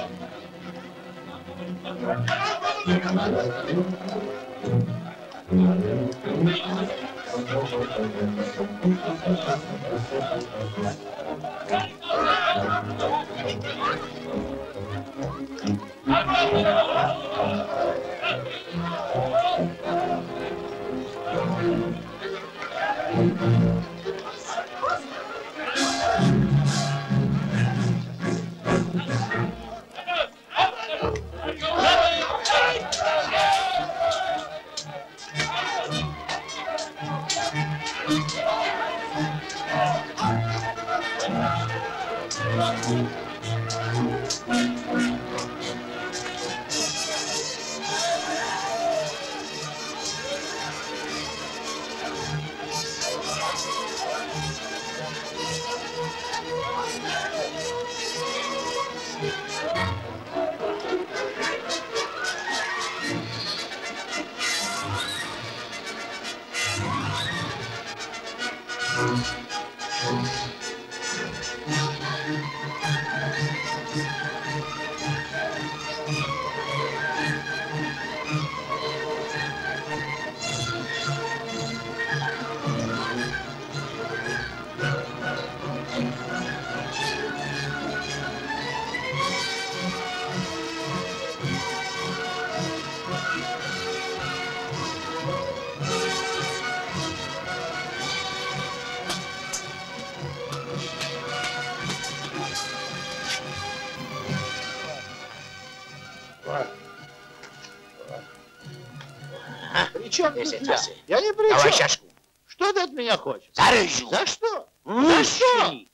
Я не при чем. Давай шашку. Что ты от меня хочешь? Зарежу. За что? За что?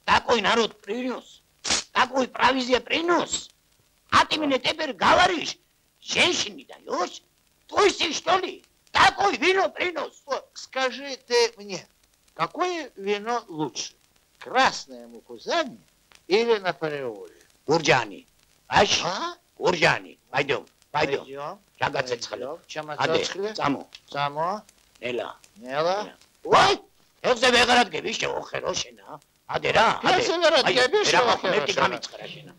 Такой народ принес. Такой провизия принес. А ты мне теперь говоришь, женщине даешь? Твой что ли? Такой вино принес. Скажи ты мне, какое вино лучше? Красное мукузани или на пареоле? Гурджани. Аж? Гурджани. Пойдем. Пойдем. Чага цецхле. Чамацоцхле. Цамо. Цамо. Неლა. Неლა. Ой! ეხზე ვეღარად გები შევახერო შენა. ადე რა, ადე. ეხზე ვეღარად გები შევახერო. მეტი გამიცხრა შენა.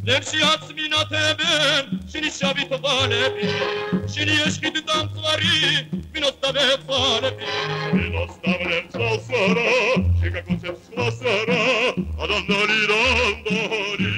ლერშიაც მინათებენ, შენი შავი თვალები, შენი ეშკით დამწვარი, ვინოს დავეწვალები. ვინოს დავეწვალს არა, შეგაგონცებს სხვასარა, ადანდარი რანდარი.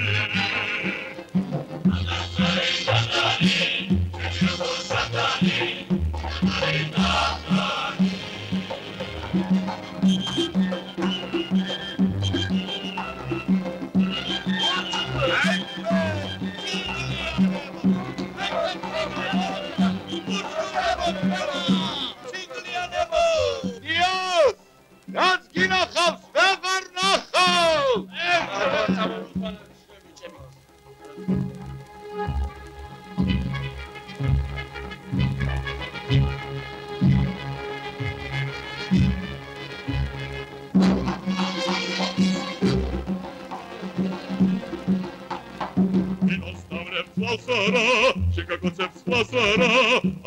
შეგაგონცებს სხვასარა,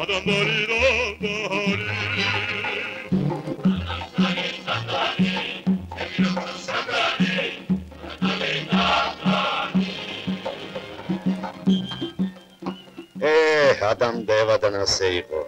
ადანდარი რანდარი. ადამ და ევადან ასე იყო.